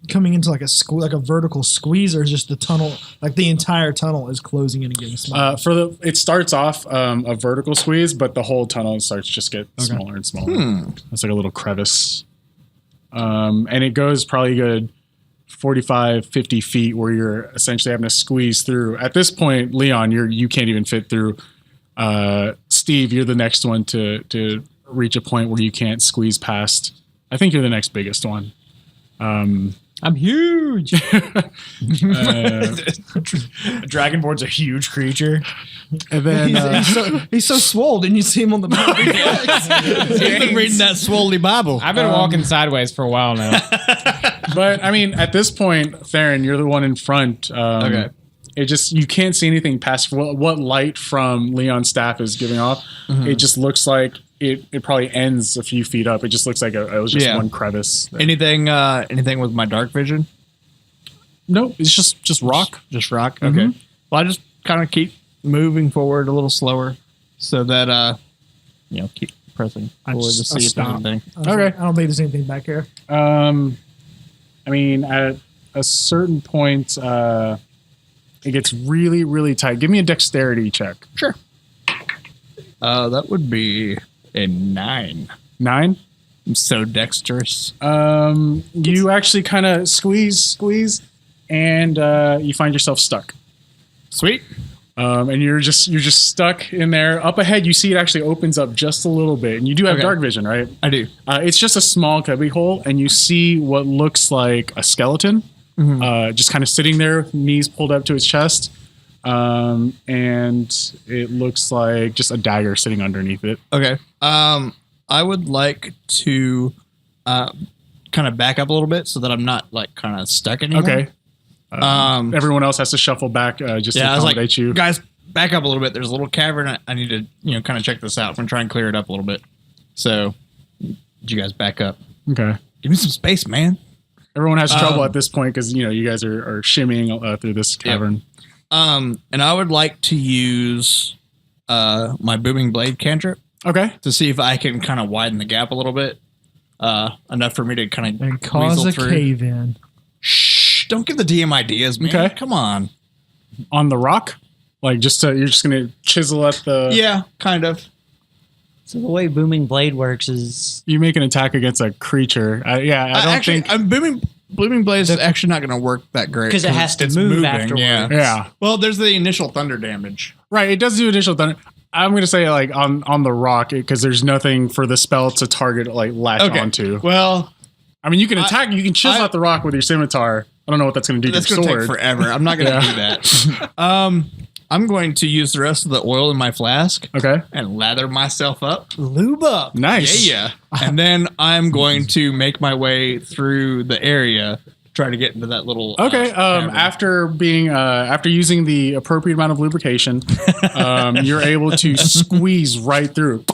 [SPEAKER 2] coming into like a vertical squeeze, or is just the tunnel, like the entire tunnel is closing in and getting smaller?
[SPEAKER 4] It starts off a vertical squeeze, but the whole tunnel starts to just get smaller and smaller. It's like a little crevice. And it goes probably good 45, 50 feet where you're essentially having to squeeze through. At this point, Leon, you can't even fit through. Steve, you're the next one to reach a point where you can't squeeze past. I think you're the next biggest one.
[SPEAKER 5] I'm huge. Dragonborn's a huge creature.
[SPEAKER 4] And then
[SPEAKER 2] he's so swole. Didn't you see him on the map?
[SPEAKER 6] He's been reading that swoley Bible.
[SPEAKER 7] I've been walking sideways for a while now.
[SPEAKER 4] But I mean, at this point, Theron, you're the one in front.
[SPEAKER 8] Okay.
[SPEAKER 4] It just, you can't see anything past what light from Leon's staff is giving off. It just looks like it probably ends a few feet up. It just looks like it was just one crevice there.
[SPEAKER 8] Anything with my dark vision?
[SPEAKER 4] No, it's just rock.
[SPEAKER 8] Just rock? Okay. Well, I just kind of keep moving forward a little slower so that, keep pressing forward to see if there's anything.
[SPEAKER 2] Okay. I don't think there's anything back here.
[SPEAKER 4] I mean, at a certain point, it gets really, really tight. Give me a dexterity check.
[SPEAKER 8] Sure. That would be a 9.
[SPEAKER 4] 9?
[SPEAKER 8] I'm so dexterous.
[SPEAKER 4] You actually kind of squeeze, and you find yourself stuck.
[SPEAKER 8] Sweet.
[SPEAKER 4] And you're just stuck in there. Up ahead, you see it actually opens up just a little bit, and you do have dark vision, right?
[SPEAKER 8] I do.
[SPEAKER 4] It's just a small cubby hole, and you see what looks like a skeleton, just kind of sitting there, knees pulled up to his chest. And it looks like just a dagger sitting underneath it.
[SPEAKER 8] Okay. I would like to kind of back up a little bit so that I'm not like kind of stuck anymore.
[SPEAKER 4] Okay. Everyone else has to shuffle back just to accommodate you.
[SPEAKER 8] Guys, back up a little bit. There's a little cavern. I need to kind of check this out. I'm gonna try and clear it up a little bit. So, you guys back up.
[SPEAKER 4] Okay.
[SPEAKER 8] Give me some space, man.
[SPEAKER 4] Everyone has trouble at this point because you guys are shimmying through this cavern.
[SPEAKER 8] And I would like to use my booming blade cantrip.
[SPEAKER 4] Okay.
[SPEAKER 8] To see if I can kind of widen the gap a little bit, enough for me to kind of
[SPEAKER 2] And cause a cave in.
[SPEAKER 8] Shh! Don't give the DM ideas, man.
[SPEAKER 4] Okay.
[SPEAKER 8] Come on.
[SPEAKER 4] On the rock, like you're just gonna chisel at the.
[SPEAKER 8] Yeah, kind of.
[SPEAKER 6] So the way booming blade works is
[SPEAKER 4] You make an attack against a creature. I don't think.
[SPEAKER 8] Booming blade is actually not going to work that great
[SPEAKER 6] because it has to
[SPEAKER 8] it's
[SPEAKER 6] move
[SPEAKER 8] moving,
[SPEAKER 6] afterwards.
[SPEAKER 4] Yeah.
[SPEAKER 8] Well, there's the initial thunder damage.
[SPEAKER 4] Right. It does do initial thunder. I'm going to say like on the rock because there's nothing for the spell to target latch onto.
[SPEAKER 8] Well,
[SPEAKER 4] I mean, you can attack. You can chisel at the rock with your scimitar. I don't know what that's going to do to
[SPEAKER 8] that's
[SPEAKER 4] your
[SPEAKER 8] going to
[SPEAKER 4] sword.
[SPEAKER 8] take forever. I'm not going to do that. I'm going to use the rest of the oil in my flask.
[SPEAKER 4] Okay.
[SPEAKER 8] And lather myself up.
[SPEAKER 2] Lube up.
[SPEAKER 4] Nice.
[SPEAKER 8] Yeah. And then I'm going to make my way through the area, try to get into that little.
[SPEAKER 4] Okay.
[SPEAKER 8] cavern.
[SPEAKER 4] After using the appropriate amount of lubrication, you're able to squeeze right through.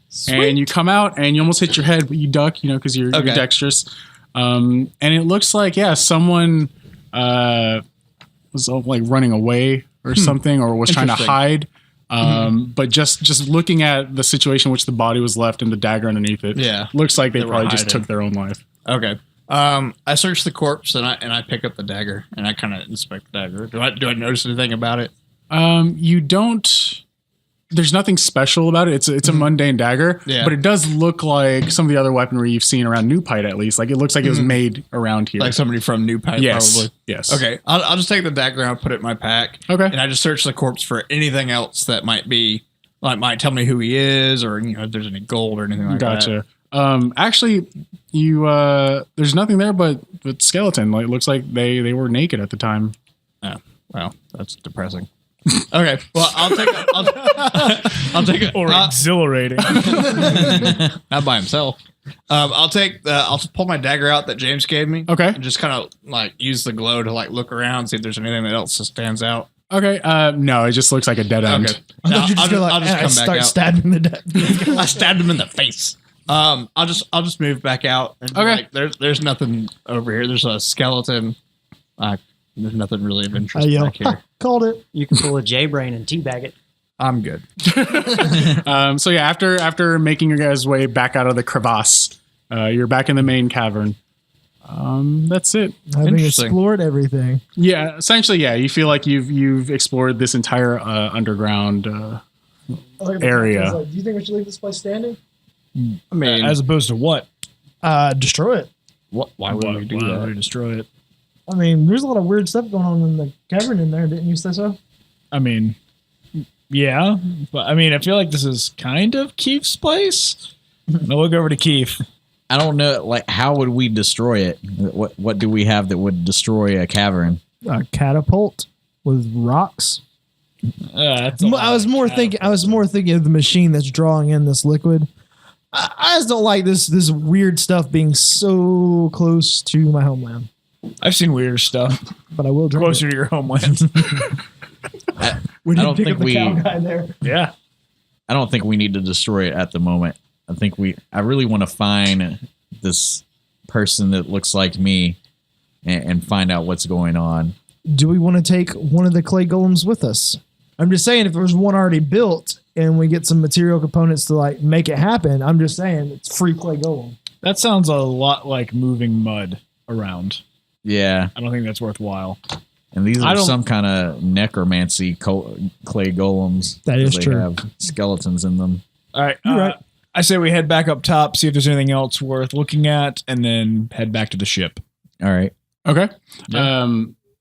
[SPEAKER 4] Sweet. And you come out and you almost hit your head, but you duck, because you're dexterous. And it looks like someone was like running away or something, or was trying to hide. But just looking at the situation in which the body was left and the dagger underneath it, looks like they probably just took their own life.
[SPEAKER 8] Okay. I search the corpse and I pick up the dagger and I kind of inspect the dagger. Do I notice anything about it?
[SPEAKER 4] You don't. There's nothing special about it. It's a mundane dagger, but it does look like some of the other weaponry you've seen around New Pite. At least, like it looks like it was made around here,
[SPEAKER 8] Like somebody from New Pite, probably.
[SPEAKER 4] Yes.
[SPEAKER 8] Okay, I'll just take the dagger and I'll put it in my pack.
[SPEAKER 4] Okay.
[SPEAKER 8] And I just search the corpse for anything else that might tell me who he is, or if there's any gold or anything like that.
[SPEAKER 4] Gotcha. Actually, you there's nothing there but skeleton. Like, it looks like they were naked at the time.
[SPEAKER 8] Oh, well, that's depressing. Okay, well, I'll take it.
[SPEAKER 5] Or exhilarating.
[SPEAKER 8] Not by himself. I'll just pull my dagger out that James gave me.
[SPEAKER 4] Okay.
[SPEAKER 8] And just kind of like use the glow to like look around, see if there's anything else that stands out.
[SPEAKER 4] Okay. No, it just looks like a dead end.
[SPEAKER 8] Okay.
[SPEAKER 2] I thought you just go like,
[SPEAKER 8] I'll just
[SPEAKER 2] I
[SPEAKER 8] come
[SPEAKER 2] start
[SPEAKER 8] back out.
[SPEAKER 2] stabbing the dead.
[SPEAKER 8] I stabbed him in the face. I'll just move back out. And
[SPEAKER 4] Okay.
[SPEAKER 8] There's nothing over here. There's a skeleton. There's nothing really of interest back here.
[SPEAKER 2] Called it.
[SPEAKER 6] You can pull a J-brain and teabag it.
[SPEAKER 8] I'm good.
[SPEAKER 4] So yeah, after making your guys' way back out of the crevasse, you're back in the main cavern. That's it.
[SPEAKER 2] Having
[SPEAKER 8] Interesting.
[SPEAKER 2] explored everything.
[SPEAKER 4] Yeah, essentially, yeah. You feel like you've explored this entire underground area.
[SPEAKER 2] Do you think we should leave this place standing?
[SPEAKER 8] I mean,
[SPEAKER 5] As opposed to what?
[SPEAKER 2] Destroy it.
[SPEAKER 8] why would we do that?
[SPEAKER 5] Destroy it.
[SPEAKER 2] I mean, there's a lot of weird stuff going on in the cavern in there. Didn't you say so?
[SPEAKER 5] I mean, yeah, but I mean, I feel like this is kind of Keef's place. I'll look over to Keef.
[SPEAKER 9] I don't know. Like, how would we destroy it? What do we have that would destroy a cavern?
[SPEAKER 2] A catapult with rocks. I was more thinking of the machine that's drawing in this liquid. I just don't like this weird stuff being so close to my homeland.
[SPEAKER 5] I've seen weird stuff
[SPEAKER 2] But I will drink
[SPEAKER 5] closer
[SPEAKER 2] it.
[SPEAKER 5] to your homeland.
[SPEAKER 2] We
[SPEAKER 9] I
[SPEAKER 2] didn't
[SPEAKER 9] don't
[SPEAKER 2] pick
[SPEAKER 9] think
[SPEAKER 2] up the
[SPEAKER 9] we-
[SPEAKER 2] cow guy there.
[SPEAKER 5] Yeah.
[SPEAKER 9] I don't think we need to destroy it at the moment. I really want to find this person that looks like me and find out what's going on.
[SPEAKER 2] Do we want to take one of the clay golems with us? I'm just saying, if there's one already built and we get some material components to like make it happen, I'm just saying it's free clay golem.
[SPEAKER 5] That sounds a lot like moving mud around.
[SPEAKER 9] Yeah,
[SPEAKER 5] I don't think that's worthwhile.
[SPEAKER 9] and these
[SPEAKER 5] I
[SPEAKER 9] are
[SPEAKER 5] don't-
[SPEAKER 9] some kind of necromancy clay golems.
[SPEAKER 2] That is
[SPEAKER 9] they
[SPEAKER 2] true.
[SPEAKER 9] have skeletons in them.
[SPEAKER 5] All right.
[SPEAKER 2] You're right.
[SPEAKER 5] I say we head back up top, see if there's anything else worth looking at, and then head back to the ship.
[SPEAKER 9] All right.
[SPEAKER 4] Okay.
[SPEAKER 5] Yeah.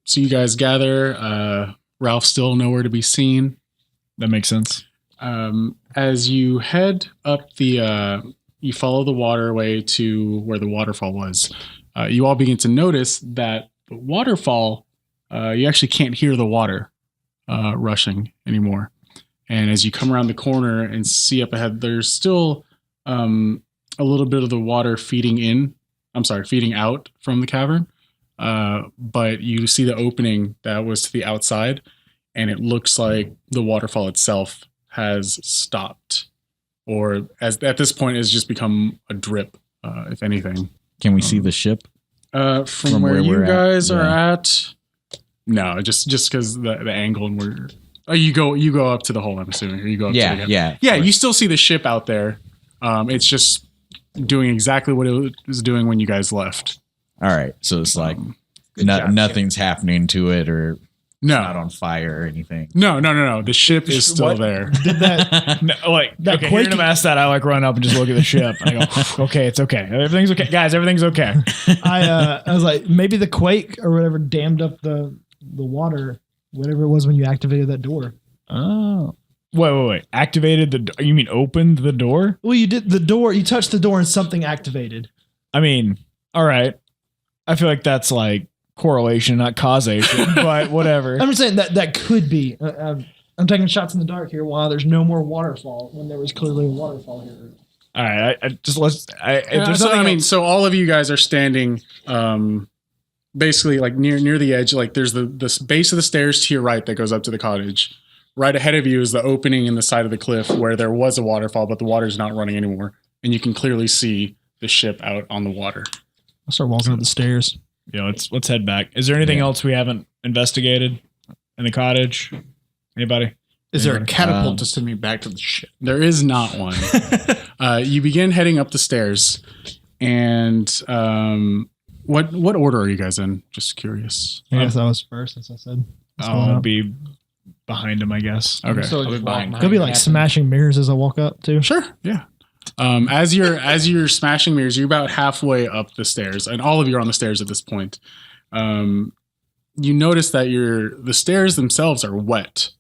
[SPEAKER 4] So you guys gather. Ralph's still nowhere to be seen.
[SPEAKER 5] That makes sense.
[SPEAKER 4] As you head up you follow the waterway to where the waterfall was. You all begin to notice that the waterfall, you actually can't hear the water rushing anymore. And as you come around the corner and see up ahead, there's still a little bit of the water feeding out from the cavern. But you see the opening that was to the outside, and it looks like the waterfall itself has stopped, or at this point has just become a drip, if anything.
[SPEAKER 9] Can we see the ship?
[SPEAKER 4] From where you
[SPEAKER 9] we're at,
[SPEAKER 4] guys are
[SPEAKER 9] yeah.
[SPEAKER 4] at, no, just because the angle and where you go up to the hole. I'm assuming, or you go up.
[SPEAKER 9] Yeah,
[SPEAKER 4] to the
[SPEAKER 9] yeah.
[SPEAKER 4] yeah. You still see the ship out there. It's doing exactly what it was doing when you guys left.
[SPEAKER 9] All right. So it's like
[SPEAKER 8] job,
[SPEAKER 9] nothing's happening to it, or not
[SPEAKER 4] No,
[SPEAKER 9] on fire or anything.
[SPEAKER 4] no. The ship is still
[SPEAKER 5] What?
[SPEAKER 4] there.
[SPEAKER 2] Did that?
[SPEAKER 5] No, like,
[SPEAKER 2] That
[SPEAKER 5] okay,
[SPEAKER 2] quake-
[SPEAKER 5] hearing him ask that, I like run up and just look at the ship. And I go, okay, it's okay. Everything's okay. Guys, everything's okay.
[SPEAKER 2] I was like, maybe the quake or whatever dammed up the water, whatever it was when you activated that door.
[SPEAKER 5] Oh. Wait. Activated you mean opened the door?
[SPEAKER 2] Well, you did the door. You touched the door and something activated.
[SPEAKER 5] I mean, all right. I feel like that's like correlation, not causation, but whatever.
[SPEAKER 2] I'm just saying that could be. I'm taking shots in the dark here. While there's no more waterfall when there was clearly a waterfall here.
[SPEAKER 5] All right. If there's something else-
[SPEAKER 4] So all of you guys are standing, basically like near the edge. Like there's the base of the stairs to your right that goes up to the cottage. Right ahead of you is the opening in the side of the cliff where there was a waterfall, but the water's not running anymore, and you can clearly see the ship out on the water.
[SPEAKER 2] I'll start walking up the stairs.
[SPEAKER 5] Yeah, let's head back. Is there anything else we haven't investigated in the cottage? Anybody?
[SPEAKER 8] Is there a
[SPEAKER 9] Um,
[SPEAKER 8] catapult to send me back to the ship?
[SPEAKER 4] There is not one. You begin heading up the stairs, and What order are you guys in? Just curious.
[SPEAKER 2] I guess I was first, as I said.
[SPEAKER 5] I'll be behind him, I guess.
[SPEAKER 4] Okay.
[SPEAKER 7] So just walk
[SPEAKER 2] It'll be like smashing mirrors as I walk up too.
[SPEAKER 4] Sure. Yeah. As you're smashing mirrors, you're about halfway up the stairs, and all of you are on the stairs at this point. You notice that the stairs themselves are wet,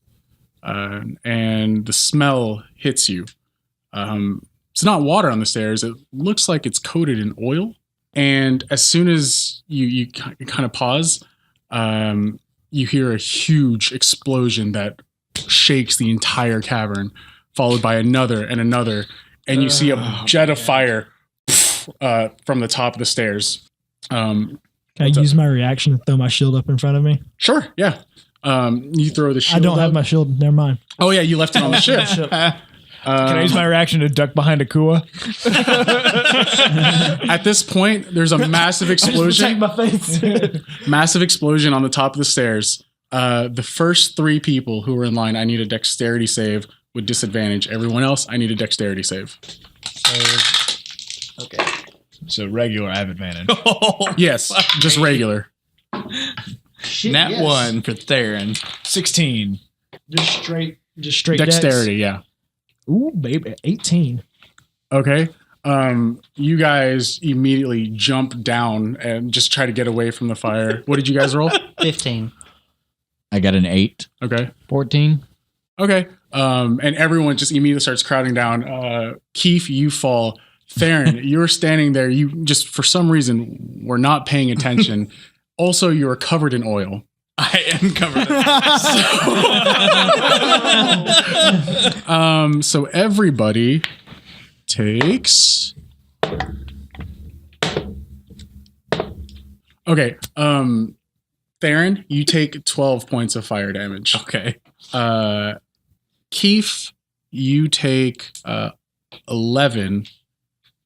[SPEAKER 4] and the smell hits you. It's not water on the stairs. It looks like it's coated in oil. And as soon as you kind of pause, you hear a huge explosion that shakes the entire cavern, followed by another and another. And you see a jet of fire from the top of the stairs.
[SPEAKER 2] Can I use my reaction to throw my shield up in front of me?
[SPEAKER 4] Sure, yeah. You throw the shield
[SPEAKER 2] I don't have
[SPEAKER 4] up.
[SPEAKER 2] my shield. Never mind.
[SPEAKER 4] Oh, yeah, you left it on the ship.
[SPEAKER 5] Can I use my reaction to duck behind Akua?
[SPEAKER 4] At this point, there's a massive explosion.
[SPEAKER 2] my face.
[SPEAKER 4] Massive explosion on the top of the stairs. The first 3 people who were in line, I need a dexterity save with disadvantage. Everyone else, I need a dexterity save.
[SPEAKER 5] Okay. So regular, I have advantage.
[SPEAKER 4] Yes, just regular.
[SPEAKER 8] Nat 1 for Theron.
[SPEAKER 5] 16.
[SPEAKER 2] Just straight
[SPEAKER 4] Dexterity, yeah.
[SPEAKER 2] Ooh, baby, 18.
[SPEAKER 4] Okay. You guys immediately jump down and just try to get away from the fire. What did you guys roll?
[SPEAKER 6] 15.
[SPEAKER 9] I got an 8.
[SPEAKER 4] Okay.
[SPEAKER 7] 14.
[SPEAKER 4] Okay. And everyone just immediately starts crowding down. Keef, you fall. Theron, you're standing there. You just, for some reason, were not paying attention. Also, you are covered in oil.
[SPEAKER 8] I am covered in
[SPEAKER 4] So everybody takes. Okay. Theron, you take 12 points of fire damage.
[SPEAKER 8] Okay.
[SPEAKER 4] Keef, you take 11,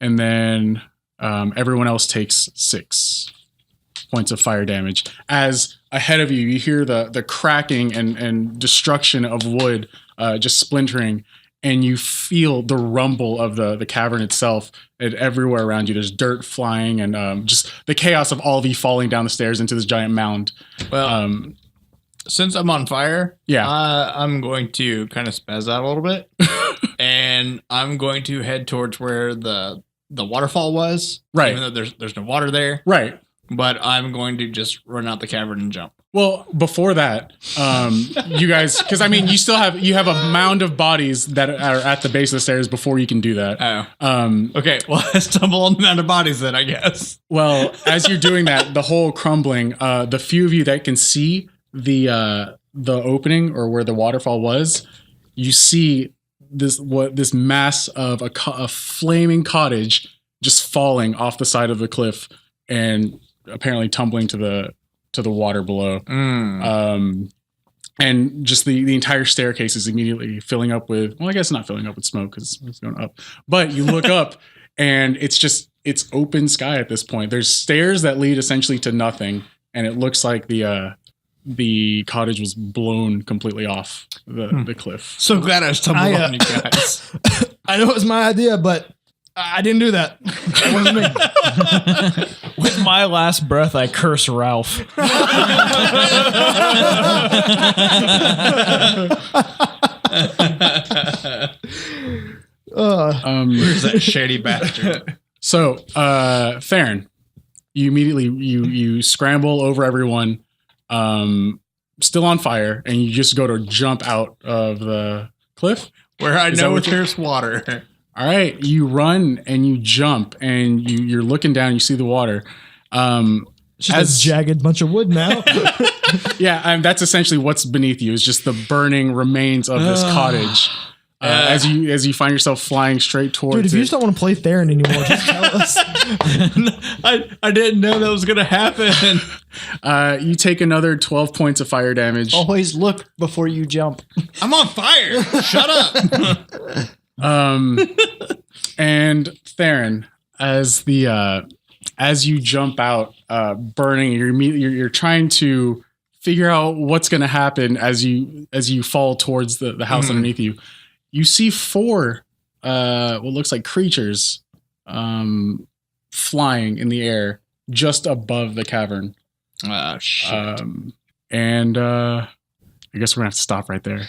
[SPEAKER 4] and then everyone else takes 6 points of fire damage. As ahead of you, you hear the cracking and destruction of wood just splintering, and you feel the rumble of the cavern itself. And everywhere around you, there's dirt flying, and just the chaos of all of you falling down the stairs into this giant mound.
[SPEAKER 8] Well, since I'm on fire,
[SPEAKER 4] Yeah.
[SPEAKER 8] I'm going to kind of spaz out a little bit, and I'm going to head towards where the waterfall was.
[SPEAKER 4] Right.
[SPEAKER 8] Even though there's no water there,
[SPEAKER 4] Right.
[SPEAKER 8] but I'm going to just run out the cavern and jump.
[SPEAKER 4] Well, before that, you guys, because I mean, you have a mound of bodies that are at the base of the stairs before you can do that.
[SPEAKER 8] Oh. Okay. Well, I stumble on the mound of bodies then, I guess.
[SPEAKER 4] Well, as you're doing that, the whole crumbling, the few of you that can see the opening or where the waterfall was, you see this mass of a flaming cottage just falling off the side of the cliff and apparently tumbling to the water below. And just the entire staircase is immediately filling up with, well, I guess not filling up with smoke because it's going up, but you look up and it's open sky at this point. There's stairs that lead essentially to nothing, and it looks like the cottage was blown completely off the cliff.
[SPEAKER 8] So glad I stumbled on you guys.
[SPEAKER 2] I know it was my idea, but I didn't do that. It wasn't me.
[SPEAKER 5] With my last breath, I curse Ralph.
[SPEAKER 8] Where's that shady bastard?
[SPEAKER 4] So, Theron, you immediately you scramble over everyone, still on fire, and you just go to jump out of the cliff.
[SPEAKER 8] Where I
[SPEAKER 4] Is that
[SPEAKER 8] know
[SPEAKER 4] what
[SPEAKER 8] there's water.
[SPEAKER 4] All right, you run and you jump, and you're looking down. You see the water.
[SPEAKER 2] It's just a jagged bunch of wood now.
[SPEAKER 4] Yeah, that's essentially what's beneath you. Is just the burning remains of this cottage. As you find yourself flying straight towards
[SPEAKER 2] Dude, if you
[SPEAKER 4] it.
[SPEAKER 2] just don't want to play Theron anymore, just tell us.
[SPEAKER 8] I didn't know that was going to happen.
[SPEAKER 4] You take another 12 points of fire damage.
[SPEAKER 6] Always look before you jump.
[SPEAKER 8] I'm on fire. Shut up.
[SPEAKER 4] And Theron, as you jump out, burning, you're trying to figure out what's going to happen as you fall towards the house underneath you. You see 4 what looks like creatures flying in the air, just above the cavern.
[SPEAKER 8] Shit.
[SPEAKER 4] And I guess we're gonna have to stop right there.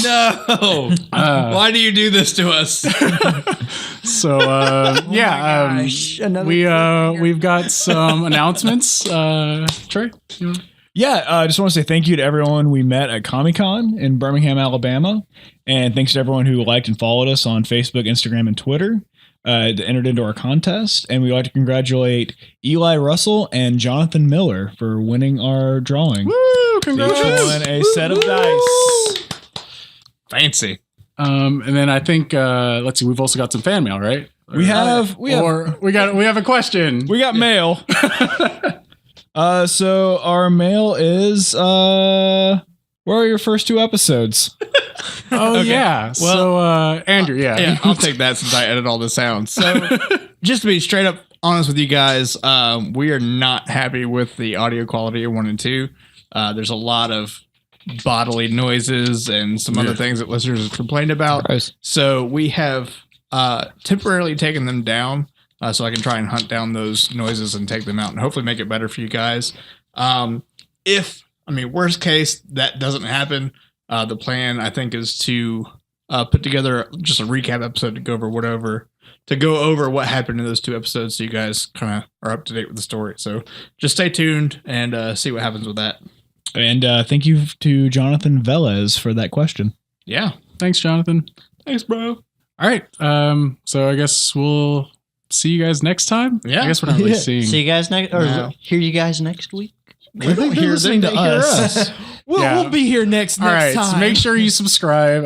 [SPEAKER 8] No. Why do you do this to us?
[SPEAKER 4] So we've got some announcements. Trey, you wanna-
[SPEAKER 5] Yeah, I just want to say thank you to everyone we met at Comic-Con in Birmingham, Alabama. And thanks to everyone who liked and followed us on Facebook, Instagram, and Twitter. That entered into our contest. And we'd like to congratulate Eli Russell and Jonathan Miller for winning our drawing.
[SPEAKER 4] Woo!
[SPEAKER 5] Each won a set of dice.
[SPEAKER 8] Fancy.
[SPEAKER 4] And then I think let's see, we've also got some fan mail, right?
[SPEAKER 5] We have
[SPEAKER 4] We have a question.
[SPEAKER 5] we got mail. So our mail is where are your first 2 episodes?
[SPEAKER 4] Oh yeah.
[SPEAKER 8] Well,
[SPEAKER 4] so Andrew,
[SPEAKER 8] Yeah, I'll take that since I edit all the sounds. So, just to be straight up honest with you guys, we are not happy with the audio quality of 1 and 2. There's a lot of bodily noises and some other things that listeners have complained about.
[SPEAKER 7] Gross.
[SPEAKER 8] So we have temporarily taken them down so I can try and hunt down those noises and take them out and hopefully make it better for you guys. Worst case, that doesn't happen. The plan, I think, is to put together just a recap episode to go over what happened in those 2 episodes so you guys kind of are up to date with the story. So just stay tuned and see what happens with that.
[SPEAKER 5] And thank you to Jonathan Velez for that question.
[SPEAKER 8] Yeah.
[SPEAKER 4] Thanks, Jonathan.
[SPEAKER 8] Thanks, bro.
[SPEAKER 4] All right. So I guess we'll see you guys next time.
[SPEAKER 8] Yeah.
[SPEAKER 4] I guess we're not really seeing.
[SPEAKER 6] See you guys next, or
[SPEAKER 8] No.
[SPEAKER 6] hear you guys next week.
[SPEAKER 2] They're listening to us. We'll be here next
[SPEAKER 4] All right.
[SPEAKER 2] time.
[SPEAKER 4] So make sure you subscribe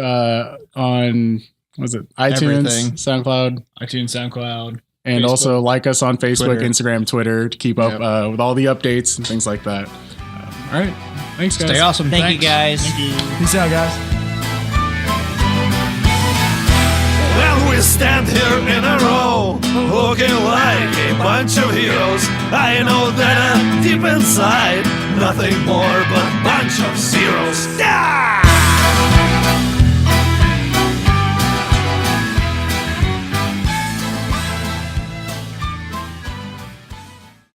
[SPEAKER 4] on iTunes,
[SPEAKER 8] Everything.
[SPEAKER 4] SoundCloud,
[SPEAKER 5] iTunes, SoundCloud.
[SPEAKER 4] and
[SPEAKER 5] Facebook.
[SPEAKER 4] also like us on Facebook,
[SPEAKER 8] Twitter.
[SPEAKER 4] Instagram, Twitter to keep up with all the updates and things like that. All right. Thanks, guys.
[SPEAKER 8] Stay awesome.
[SPEAKER 6] Thank
[SPEAKER 8] Thanks.
[SPEAKER 6] you guys.
[SPEAKER 2] Peace out, guys.
[SPEAKER 3] Well, we stand here in a row, looking like a bunch of heroes. I know that deep inside, nothing more but a bunch of